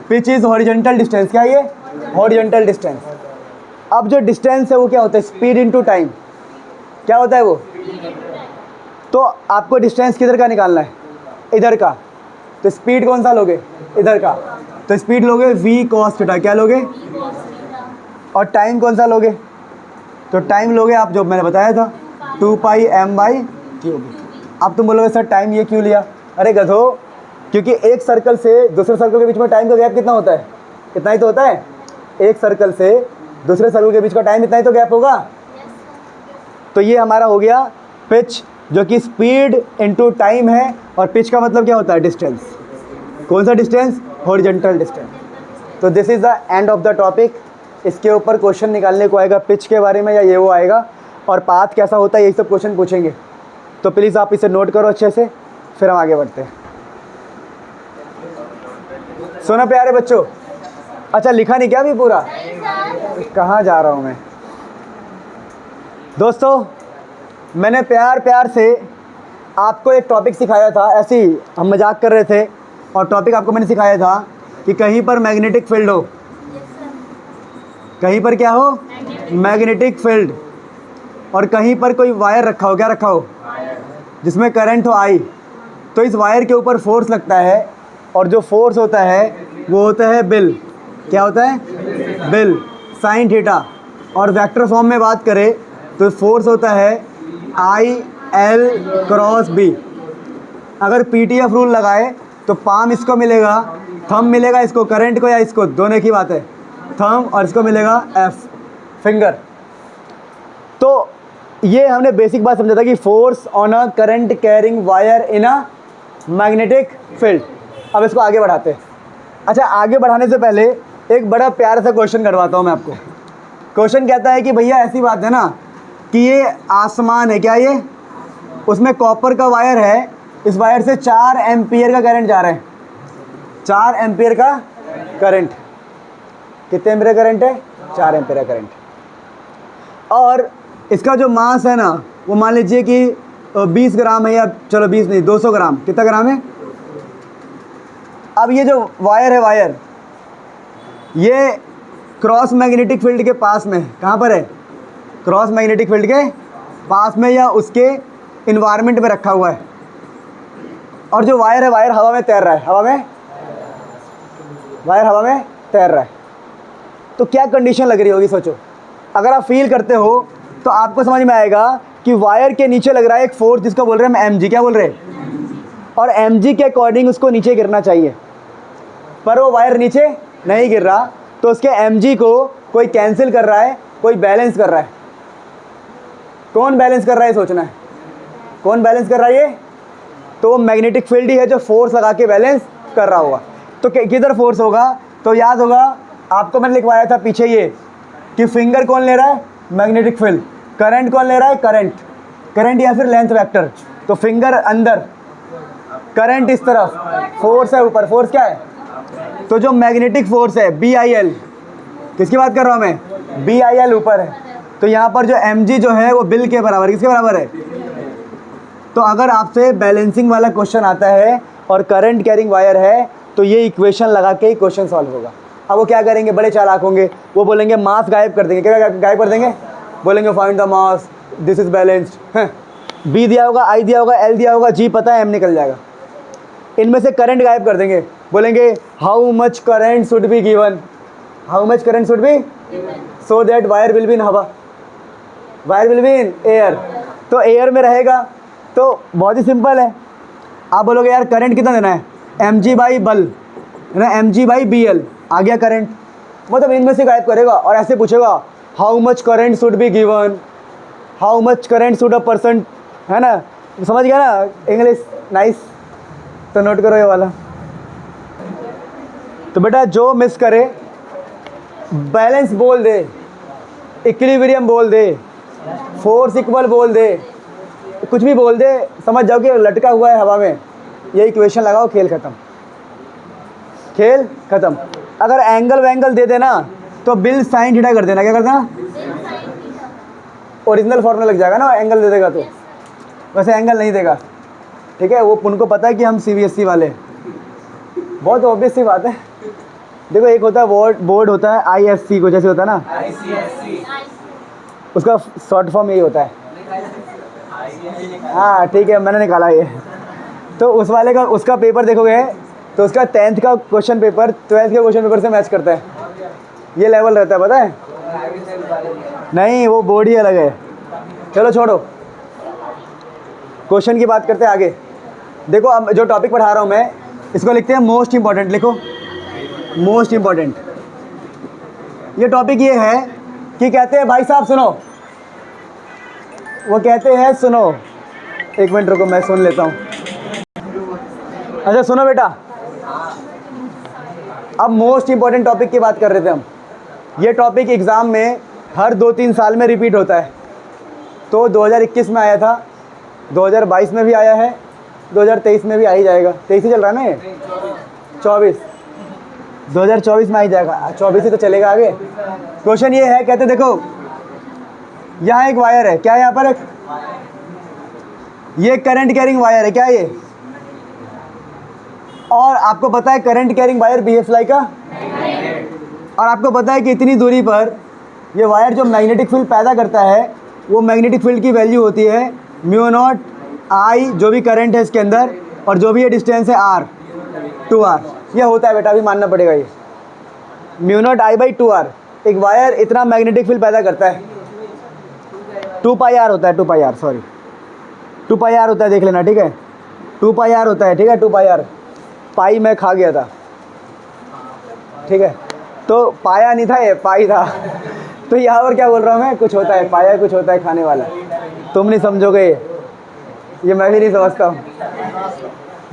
Speaker 1: पिच इज़ हॉरिजॉन्टल डिस्टेंस। क्या ये? Horizontal distance. अब जो डिस्टेंस है वो क्या होता है? Speed into time. क्या होता है वो? तो आपको डिस्टेंस किधर का निकालना है? इधर का। तो स्पीड कौन सा लोगे? इधर का। तो स्पीड लोगे v cos थीटा। क्या लोगे? और टाइम कौन सा लोगे? तो टाइम लोगे आप, जो मैंने बताया था, 2πm/qb। अब तुम बोलोगे सर टाइम ये क्यों लिया? अरे गधो, क्योंकि एक सर्कल से दूसरे सर्कल के बीच में टाइम का गैप कितना होता है? इतना ही तो होता है। एक सर्कल से दूसरे सर्कल के बीच का टाइम इतना ही तो गैप होगा। तो ये हमारा हो गया पिच, जो कि स्पीड इनटू टाइम है, और पिच का मतलब क्या होता है? डिस्टेंस। कौन सा डिस्टेंस? Horizontal distance. तो this is the end of the topic. इसके ऊपर क्वेश्चन निकालने को आएगा पिच के बारे में, या ये वो आएगा, और पाथ कैसा होता है, यही सब क्वेश्चन पूछेंगे। तो प्लीज़ आप इसे नोट करो अच्छे से, फिर हम आगे बढ़ते हैं। सुनो प्यारे बच्चों, अच्छा लिखा नहीं क्या अभी पूरा? कहाँ जा रहा हूँ मैं? दोस्तों मैंने प्यार प्यार से आपको एक टॉपिक सिखाया था, ऐसे ही हम मजाक कर रहे थे, और टॉपिक आपको मैंने सिखाया था कि कहीं पर मैग्नेटिक फील्ड हो, कहीं पर क्या हो, मैग्नेटिक फील्ड, और कहीं पर कोई वायर रखा हो, क्या रखा हो, जिसमें करंट हो आई, तो इस वायर के ऊपर फोर्स लगता है, और जो फोर्स होता है वो होता है बिल। क्या होता है, बिल साइन थीटा। और वेक्टर फॉर्म में बात करें तो फोर्स होता है आई एल क्रॉस बी। अगर पीटीएफ रूल लगाए तो पाम इसको मिलेगा, थंब मिलेगा इसको, करंट को या इसको, दोनों की बात है, थंब, और इसको मिलेगा एफ, फिंगर। तो ये हमने बेसिक बात समझा था कि force on a current carrying wire in a magnetic field. अब इसको आगे बढ़ाते हैं। अच्छा, आगे बढ़ाने से पहले एक बड़ा प्यारा सा क्वेश्चन करवाता हूँ मैं आपको। क्वेश्चन कहता है कि भैया ऐसी बात है ना कि ये आसमान है, क्या ये, उसमें कॉपर का वायर है, इस वायर से 4 एम्पियर का करंट जा रहा है, 4 एम्पियर का करंट। कितने एम्पियर का करंट है, 4 एम्पियर का करंट। और इसका जो मास है ना वो मान लीजिए कि 20 ग्राम है, या चलो 20 नहीं 200 ग्राम, कितना ग्राम है। अब ये जो वायर है, वायर ये क्रॉस मैग्नेटिक फील्ड के पास में, कहाँ पर है, क्रॉस मैग्नेटिक फील्ड के पास में या उसके इन्वायरमेंट में रखा हुआ है। और जो वायर है, वायर हवा में तैर रहा है, हवा में, वायर हवा में तैर रहा है। तो क्या कंडीशन लग रही होगी, सोचो। अगर आप फील करते हो तो आपको समझ में आएगा कि वायर के नीचे लग रहा है एक फोर्स जिसको बोल रहे हैं हम mg, क्या बोल रहे हैं, और mg के अकॉर्डिंग उसको नीचे गिरना चाहिए, पर वो वायर नीचे नहीं गिर रहा, तो उसके mg को कोई कैंसिल कर रहा है, कोई बैलेंस कर रहा है। कौन बैलेंस कर रहा है, सोचना है, कौन बैलेंस कर रहा है ये, तो मैग्नेटिक फील्ड ही है जो फोर्स लगा के बैलेंस कर रहा होगा। तो किधर फोर्स होगा, तो याद होगा आपको मैंने लिखवाया था पीछे ये कि फिंगर कौन ले रहा है, मैग्नेटिक फील्ड, करंट कौन ले रहा है, करंट, करंट या फिर लेंथ वेक्टर। तो फिंगर अंदर, करंट इस तरफ, फोर्स है ऊपर, फोर्स क्या है, तो जो मैग्नेटिक फोर्स है BIL, किसकी बात कर रहा हूँ मैं, BIL ऊपर है। तो यहाँ पर जो mg जो है वो बिल के बराबर, किसके बराबर है। तो अगर आपसे बैलेंसिंग वाला क्वेश्चन आता है और करंट कैरिंग वायर है तो ये इक्वेशन लगा के ही क्वेश्चन सॉल्व होगा। अब वो क्या करेंगे, बड़े चालाक होंगे, वो बोलेंगे मास गायब कर देंगे, क्या गायब कर देंगे, बोलेंगे find the mass, this is balanced, B दिया होगा, I दिया होगा, L दिया होगा, G पता है, M निकल जाएगा। इनमें से करंट गायब कर देंगे, बोलेंगे how much current should be given, how much current should be, so that wire will be in हवा, wire will be in air. तो एयर में रहेगा, तो बहुत ही सिंपल है। आप बोलोगे यार करंट कितना देना है, mg बाई बल है ना, mg बाई BL, आ गया करंट, मतलब इनमें से गायब करेगा। और ऐसे पूछेगा how much current should be given, how much current should a person, है ना, समझ गया ना इंग्लिश, नाइस। तो नोट करो ये वाला। तो बेटा जो मिस करे, बैलेंस बोल दे, इक्विलिब्रियम बोल दे, फोर्स इक्वल बोल दे, कुछ भी बोल दे, समझ जाओ कि लटका हुआ है हवा में, ये इक्वेशन लगाओ, खेल खत्म, खेल खत्म। अगर एंगल वैंगल दे देना तो बिल साइन थीटा कर देना, क्या कर देना, ओरिजिनल फॉर्मूला लग जाएगा ना, एंगल दे देगा तो। वैसे एंगल नहीं देगा, ठीक है, वो उनको पता है कि हम CBSE वाले, बहुत ऑब्वियस सी बात है। देखो एक होता है बोर्ड होता है ISC को, जैसे होता है ना उसका शॉर्ट फॉर्म यही होता है, हाँ ठीक है, मैंने निकाला ये। तो उस वाले का, उसका पेपर देखोगे तो उसका 10th का क्वेश्चन पेपर 12th के क्वेश्चन पेपर से मैच करता है, ये लेवल रहता है, पता है, नहीं वो बोर्ड ही अलग है। चलो छोड़ो, क्वेश्चन की बात करते हैं आगे। देखो अब जो टॉपिक पढ़ा रहा हूँ मैं, इसको लिखते हैं मोस्ट इम्पॉर्टेंट, लिखो मोस्ट इम्पॉर्टेंट। ये टॉपिक ये है कि कहते हैं भाई साहब सुनो, वो कहते हैं सुनो, एक मिनट रुको मैं सुन लेता हूँ। अच्छा सुनो बेटा, अब मोस्ट इम्पॉर्टेंट टॉपिक की बात कर रहे थे हम। ये टॉपिक एग्ज़ाम में हर 2-3 साल में रिपीट होता है। तो 2021 में आया था, 2022 में भी आया है, 2023 में भी आ ही जाएगा। 23 ही चल रहा है ना ये, 24, 2024 में आ ही जाएगा, 24 ही तो चलेगा आगे। क्वेश्चन ये है, कहते देखो यहाँ एक वायर है, क्या है यहाँ पर, एक ये करंट कैरिंग वायर है क्या ये? और आपको पता है current carrying wire behaves like अ, और आपको पता है कि इतनी दूरी पर ये वायर जो मैग्नेटिक फील्ड पैदा करता है वो मैग्नेटिक फील्ड की वैल्यू होती है म्यू नॉट आई, जो भी करंट है इसके अंदर, और जो भी ये डिस्टेंस है आर, 2r। ये होता है बेटा, अभी मानना पड़ेगा ये mu naught I by 2r। एक वायर इतना मैग्नेटिक फील्ड पैदा करता है, 2 पाई आर होता है, 2 pi are, sorry 2 pi are होता है, देख लेना ठीक है, 2 पाई आर होता है, ठीक है 2 पाई आर। पाई मैं खा गया था, ठीक है, तो पाया नहीं था ये, पाई था। तो यहाँ पर क्या बोल रहा हूँ मैं, कुछ होता है पाया, कुछ होता है खाने वाला, तुम नहीं समझोगे ये मैं भी नहीं समझता हूँ,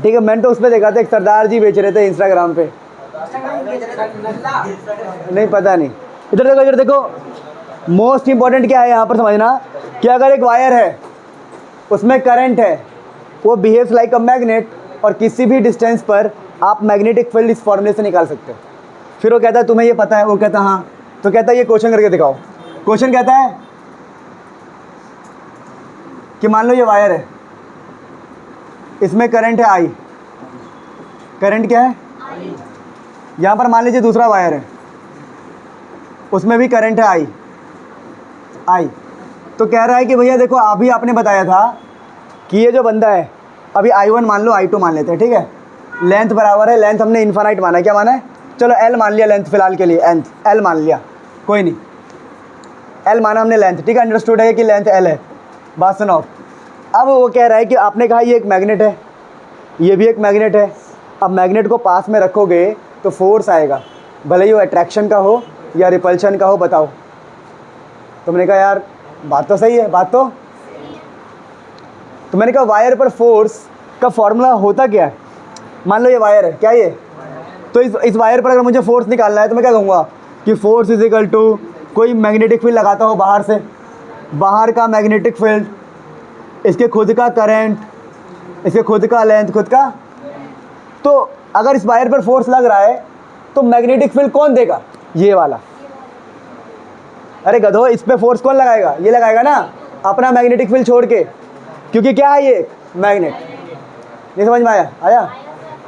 Speaker 1: ठीक है। मैंने तो उस पर देखा था, एक सरदार जी बेच रहे थे इंस्टाग्राम पे, नहीं पता नहीं। इधर देखो, इधर देखो, मोस्ट इंपॉर्टेंट क्या है यहाँ पर समझना कि अगर एक वायर है उसमें करंट है, वो बिहेव्स लाइक अ मैग्नेट, और किसी भी डिस्टेंस पर आप मैग्नेटिक फील्ड इस फॉर्मूले से निकाल सकते हो। फिर वो कहता है तुम्हें ये पता है, वो कहता है हाँ, तो कहता है ये क्वेश्चन करके दिखाओ। क्वेश्चन कहता है कि मान लो ये वायर है, इसमें करंट है आई, करंट क्या है यहाँ पर, मान लीजिए दूसरा वायर है उसमें भी करंट है आई, आई। तो कह रहा है कि भैया देखो अभी आपने बताया था कि ये जो बंदा है, अभी I1 मान लो, I2 मान लेते हैं, ठीक है, लेंथ बराबर है, लेंथ हमने इन्फानाइट माना है, क्या माना है, चलो L मान लिया लेंथ फिलहाल के लिए, L मान लिया, कोई नहीं, L माना हमने लेंथ, ठीक है, अंडरस्टूड है कि लेंथ L है। बात सुनो, अब वो कह रहा है कि आपने कहा ये एक मैग्नेट है, ये भी एक मैग्नेट है, अब मैग्नेट को पास में रखोगे तो फोर्स आएगा, भले ही वो अट्रैक्शन का हो या रिपल्शन का हो, बताओ। तुमने कहा यार बात तो सही है, बात तो मैंने कहा वायर पर फोर्स का फॉर्मूला होता क्या है, मान लो ये वायर है, क्या ये, तो इस वायर पर अगर मुझे फोर्स निकालना है तो मैं क्या कहूँगा कि फोर्स इज इक्वल टू, कोई मैग्नेटिक फील्ड लगाता हो बाहर से, बाहर का मैग्नेटिक फील्ड, इसके खुद का करंट, इसके खुद का लेंथ, खुद का, तो अगर इस वायर पर फोर्स लग रहा है तो मैग्नेटिक फील्ड कौन देगा, ये वाला। अरे गधो, इस पे फोर्स कौन लगाएगा, ये लगाएगा ना, अपना मैग्नेटिक फील्ड छोड़ के, क्योंकि क्या है ये मैग्नेट। नहीं समझ में आया?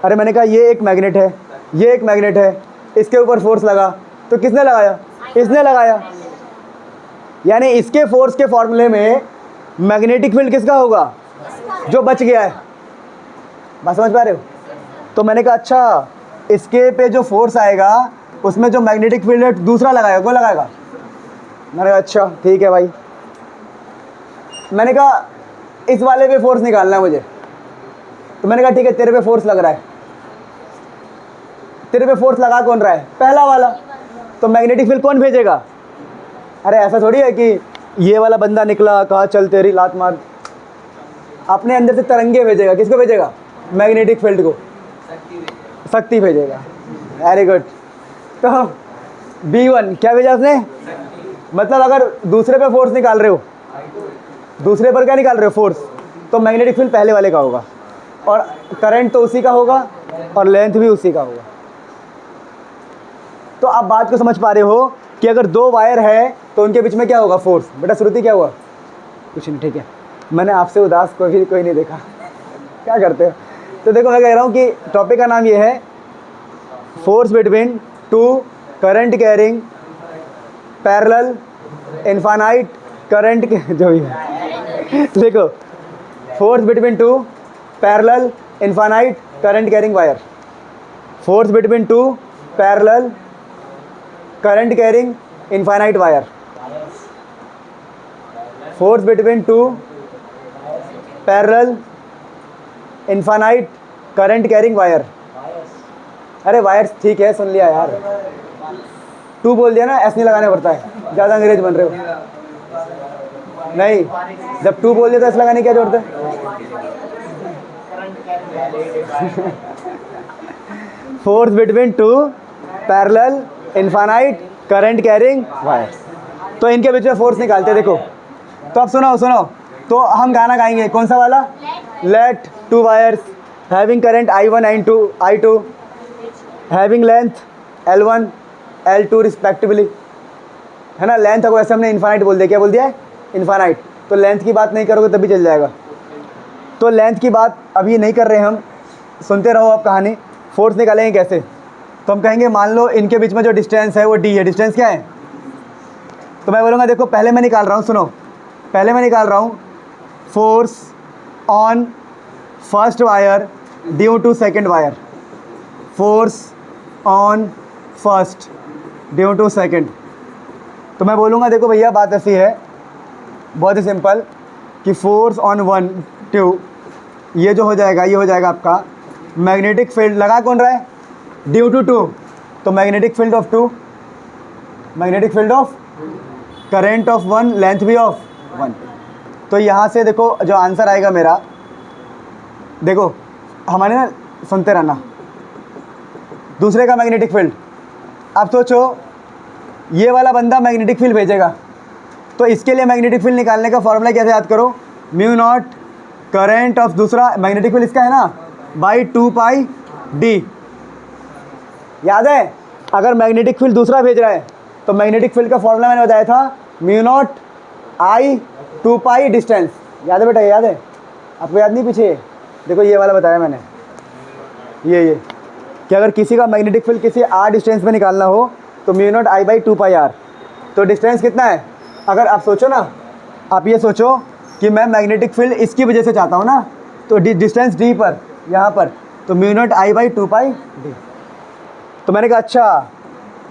Speaker 1: अरे मैंने कहा ये एक मैग्नेट है, ये एक मैग्नेट है, इसके ऊपर फोर्स लगा, तो किसने लगाया, इसने लगाया, यानी इसके फोर्स के फॉर्मूले में मैग्नेटिक फील्ड किसका होगा, जो बच गया है। बात समझ पा रहे हो? तो मैंने कहा अच्छा, इसके पे जो फोर्स आएगा उसमें जो मैग्नेटिक फील्ड है दूसरा लगाएगा, कौन लगाएगा। मैंने कहा अच्छा ठीक है भाई। मैंने कहा इस वाले पे फोर्स निकालना है मुझे, तो मैंने कहा ठीक है, तेरे पे फोर्स लग रहा है, तेरे पे फोर्स लगा कौन रहा है, पहला वाला, तो मैग्नेटिक फील्ड कौन भेजेगा। अरे ऐसा थोड़ी है कि ये वाला बंदा निकला, कहा चल तेरी लात मार, अपने अंदर से तरंगे भेजेगा, किसको भेजेगा, मैग्नेटिक फील्ड को, शक्ति भेजेगा। Very good. तो B1 क्या भेजा उसने, मतलब अगर दूसरे पे फोर्स निकाल रहे हो, दूसरे पर क्या निकाल रहे हो, फोर्स, तो मैग्नेटिक फील्ड पहले वाले का होगा, और करंट तो उसी का होगा, और लेंथ भी उसी का होगा। तो आप बात को समझ पा रहे हो कि अगर दो वायर है तो उनके बीच में क्या होगा, फोर्स। बेटा श्रुति क्या हुआ, कुछ नहीं, ठीक है, मैंने आपसे उदास कोई नहीं देखा, क्या करते हो। तो देखो मैं कह रहा हूँ कि टॉपिक का नाम ये है force between two current carrying parallel infinite current के, जो भी है देखो, force between two parallel infinite current carrying wire, force between two parallel current carrying infinite wire, force between two parallel infinite current carrying wire. अरे wires ठीक है, सुन लिया यार, टू बोल दिया ना, एस नहीं लगाना पड़ता है, ज़्यादा अंग्रेज बन रहे हो। नहीं, जब टू बोल दिया तो एस लगाने की क्या जरूरत है। Force between two parallel infinite current carrying wire, तो इनके बीच में फोर्स निकालते हैं। देखो तो अब सुनो, तो हम गाना गाएंगे, कौन सा वाला, let two wires having current I1 and I2 having length L1 L2 respectively, है ना। लेंथ को ऐसे हमने इनफाइनाइट बोल दिया, क्या बोल दिया है, इनफाइनाइट, तो लेंथ की बात नहीं करोगे तभी चल जाएगा। तो लेंथ की बात अभी नहीं कर रहे हम, सुनते रहो आप कहानी। फोर्स निकालेंगे कैसे? तो हम कहेंगे मान लो इनके बीच में जो डिस्टेंस है वो डी है। डिस्टेंस क्या है? तो मैं बोलूँगा देखो पहले मैं निकाल रहा हूँ, सुनो, पहले मैं निकाल रहा हूँ force on first wire due to second wire, force on first due to second. तो मैं बोलूँगा देखो भैया बात ऐसी है, बहुत ही सिंपल, कि फोर्स ऑन 1 2, ये जो हो जाएगा ये हो जाएगा आपका मैग्नेटिक फील्ड। लगा कौन रहा है? ड्यू टू 2, तो magnetic field of 2, magnetic field of current of 1, length भी ऑफ 1। तो यहाँ से देखो जो आंसर आएगा मेरा, देखो हमारे ना, सुनते रहना, दूसरे का मैग्नेटिक फील्ड। अब सोचो ये वाला बंदा मैग्नेटिक फील्ड भेजेगा, तो इसके लिए मैग्नेटिक फील्ड निकालने का फॉर्मूला कैसे याद करो? म्यू नॉट करंट ऑफ दूसरा मैग्नेटिक फील्ड इसका है ना, बाई 2 पाई डी। याद है? अगर मैग्नेटिक फील्ड दूसरा भेज रहा है तो मैग्नेटिक फील्ड का फॉर्मूला मैंने बताया था म्यू नॉट आई 2 पाई डिस्टेंस। याद है बेटा? याद है आपको? याद नहीं? पीछे देखो ये वाला बताया मैंने, ये कि अगर किसी का मैग्नेटिक फील्ड किसी आर डिस्टेंस में निकालना हो तो mu naught I by 2 pi R. तो डिस्टेंस कितना है? अगर आप सोचो ना, आप ये सोचो कि मैं मैग्नेटिक फील्ड इसकी वजह से चाहता हूँ ना, तो डिस्टेंस डी पर, यहाँ पर, तो mu naught I by 2 pi D. तो मैंने कहा अच्छा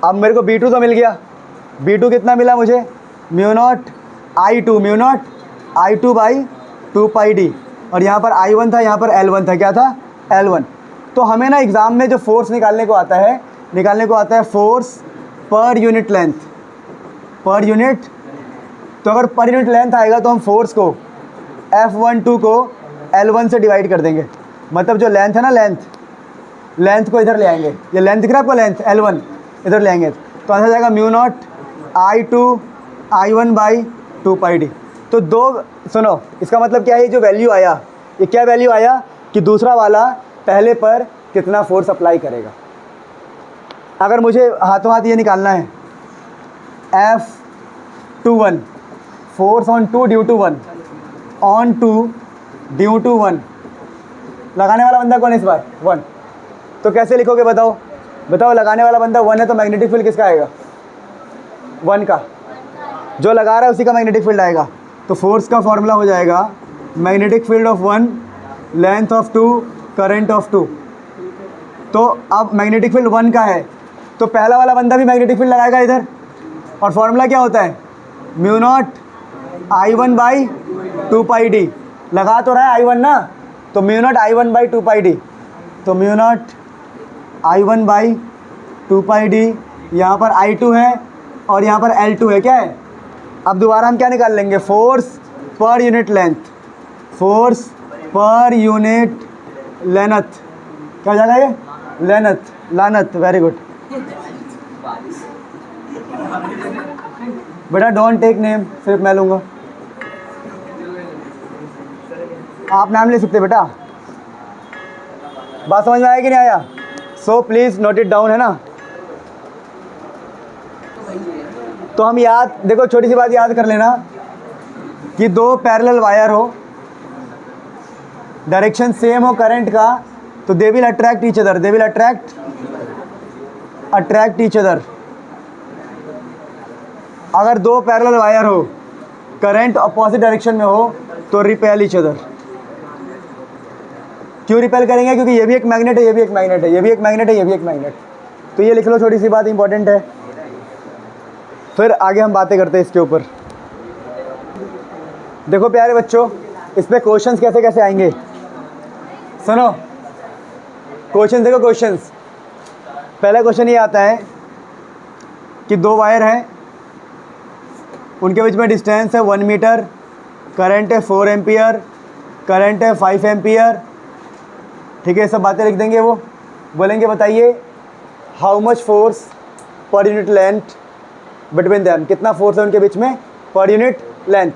Speaker 1: अब मेरे को B2 तो मिल गया। B2 कितना मिला मुझे? Mu naught I2, mu naught I2 by 2 pi D. और यहाँ पर I1 था, यहाँ पर L1 था। क्या था? L1। तो हमें ना एग्ज़ाम में जो फोर्स निकालने को आता है force per unit length, per unit. तो अगर पर यूनिट लेंथ आएगा तो हम फोर्स को F12 को L1 से डिवाइड कर देंगे। मतलब जो लेंथ है ना, लेंथ को इधर ले आएंगे। ये लेंथ दिख रहा है आपको? लेंथ L1 इधर ले आएंगे तो आंसर जाएगा mu naught I2 I1 by 2 pi D. तो दो, सुनो इसका मतलब क्या है? ये जो वैल्यू आया, ये क्या वैल्यू आया कि दूसरा वाला पहले पर कितना फोर्स अप्लाई करेगा। अगर मुझे हाथों हाथ ये निकालना है F21 force on 2 due to 1, on 2 due to 1, लगाने वाला बंदा कौन है इस बार? 1। तो कैसे लिखोगे बताओ? लगाने वाला बंदा 1 है तो मैग्नेटिक फील्ड किसका आएगा? 1 का। जो लगा रहा है उसी का मैग्नेटिक फील्ड आएगा। तो फोर्स का फॉर्मूला हो जाएगा magnetic field of 1, length of 2, current of 2। तो अब मैग्नेटिक फील्ड 1 का है तो पहला वाला बंदा भी मैग्नेटिक फील्ड लगाएगा इधर। और फॉर्मूला क्या होता है? Mu naught I1 by 2 pi D. लगा तो रहा है I1 ना, तो mu naught I1 by 2 pi D. तो mu naught I1 by 2 pi D, यहाँ पर I2 है और यहाँ पर L2 है। क्या है? अब दोबारा हम क्या निकाल लेंगे? Force per unit length, force per unit length. क्या हो जाएगा ये? लेंथ, लानत। वेरी गुड बेटा, डोंट टेक नेम, सिर्फ मैं लूँगा। आप नाम ले सकते बेटा। बात समझ में आया कि नहीं आया? So please note it down, है ना? तो हम याद, देखो छोटी सी बात याद कर लेना कि दो पैरेलल वायर हो, डायरेक्शन सेम हो करंट का, तो they will attract each other, they will attract each other. अगर दो पैरेलल वायर हो, करंट अपोजिट डायरेक्शन में हो, तो रिपेल ईच अदर। क्यों रिपेल करेंगे? क्योंकि ये भी एक मैग्नेट है, ये भी एक मैग्नेट है, ये भी एक मैग्नेट है, ये भी एक मैग्नेट। तो ये लिख लो, छोटी सी बात इंपॉर्टेंट है। फिर आगे हम बातें करते हैं इसके ऊपर। देखो प्यारे बच्चों, इस पे क्वेश्चंस कैसे कैसे आएंगे, सुनो क्वेश्चन। देखो क्वेश्चंस, पहला क्वेश्चन ये आता है कि दो वायर हैं, उनके बीच में डिस्टेंस है 1 मीटर, करंट है 4 एम्पियर, करंट है 5 एम्पियर। ठीक है, सब बातें लिख देंगे। वो बोलेंगे बताइए how much force per unit length between them, कितना फोर्स है उनके बीच में पर यूनिट लेंथ।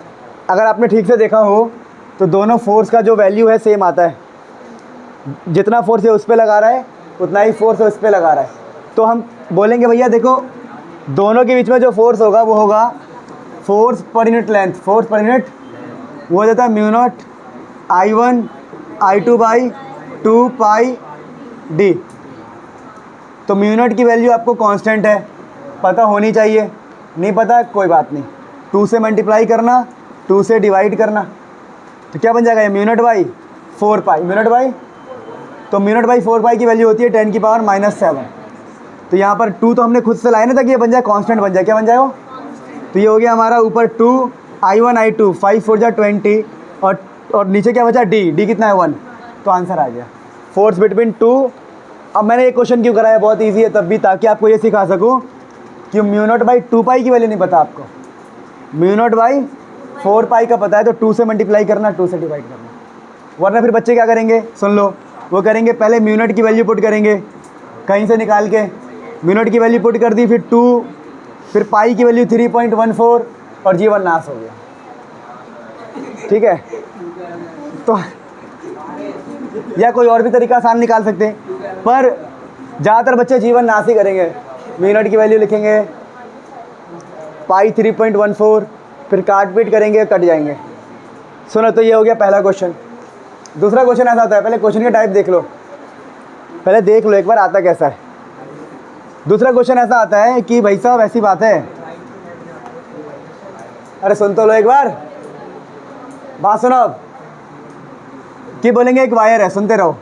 Speaker 1: अगर आपने ठीक से देखा हो तो दोनों फोर्स का जो वैल्यू है सेम आता है। जितना फोर्स है उस पर लगा रहा है उतना ही फोर्स है उस पर लगा रहा है। तो हम बोलेंगे भैया देखो दोनों के बीच में जो फोर्स होगा वो होगा force per unit length, force per unit, वो हो जाता है म्यू नॉट I1 I2/2πd। तो म्यू नॉट की वैल्यू आपको कांस्टेंट है, पता होनी चाहिए, नहीं पता कोई बात नहीं, 2 से मल्टीप्लाई करना, 2 से डिवाइड करना, तो क्या बन जाएगा ये mu naught by 4π। Mu naught by, तो म्यू नॉट बाई 4π की वैल्यू होती है 10⁻⁻⁷। तो यहाँ पर 2 तो हमने खुद से लाए ना ताकि ये बन जाए कांस्टेंट बन जाए, क्या बन जाएगा, तो ये हो गया हमारा ऊपर 2 I1 I2 5 4 जा 20 और नीचे क्या बचा d कितना है 1, तो आंसर आ गया फोर्स बिटवीन 2। अब मैंने ये क्वेश्चन क्यों कराया, बहुत इजी है तब भी, ताकि आपको ये सिखा सकूं कि म्यू नॉट बाई 2π की वैल्यू नहीं पता आपको, म्यू नॉट बाई 4π का पता है, तो 2 से मल्टीप्लाई करना, 2 से डिवाइड करना। वरना फिर बच्चे क्या करेंगे, सुन लो, वो करेंगे पहले म्यू नॉट की वैल्यू पुट करेंगे कहीं से निकाल के, म्यू नॉट की वैल्यू पुट कर दी, फिर 2, फिर पाई की वैल्यू 3.14 और जीवन नाश हो गया। ठीक है, तो या कोई और भी तरीका आसान निकाल सकते हैं, पर ज़्यादातर बच्चे जीवन नाश ही करेंगे। म्यू नॉट की वैल्यू लिखेंगे, पाई 3.14, फिर काट पीट करेंगे, कट जाएंगे। सुनो, तो ये हो गया पहला क्वेश्चन। दूसरा क्वेश्चन ऐसा होता है, पहले क्वेश्चन के टाइप देख लो, पहले देख लो एक बार आता कैसा है। दूसरा क्वेश्चन ऐसा आता है कि भाई साहब ऐसी बात है, अरे सुन तो लो एक बार, बात सुनो अब, कि बोलेंगे एक वायर है, सुनते रहो,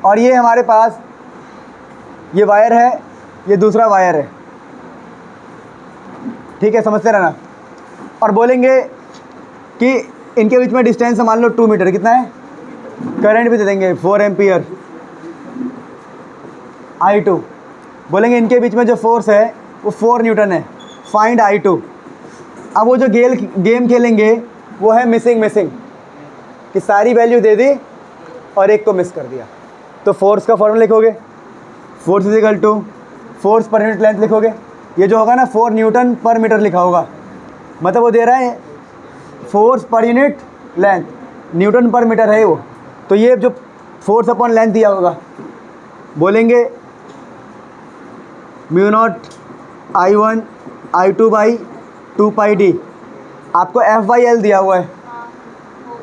Speaker 1: और ये हमारे पास ये वायर है, ये दूसरा वायर है, ठीक है, समझते रहना। और बोलेंगे कि इनके बीच में डिस्टेंस मान लो 2 मीटर, कितना है, करंट भी दे देंगे 4 एम्पियर I2। बोलेंगे इनके बीच में जो फोर्स है वो 4 न्यूटन है, फाइंड I2। अब वो जो गेम खेलेंगे वो है मिसिंग कि सारी वैल्यू दे दी और एक को मिस कर दिया। तो फोर्स का फॉर्मूला लिखोगे, force is equal to force per unit length लिखोगे, ये जो होगा ना 4 न्यूटन पर मीटर लिखा होगा, मतलब वो दे रहा है force per unit length, Newton पर मीटर है वो, तो ये जो फोर्स अपॉन लेंथ दिया होगा, बोलेंगे म्यू नॉट I1 I2/2πd, आपको F/L दिया हुआ है,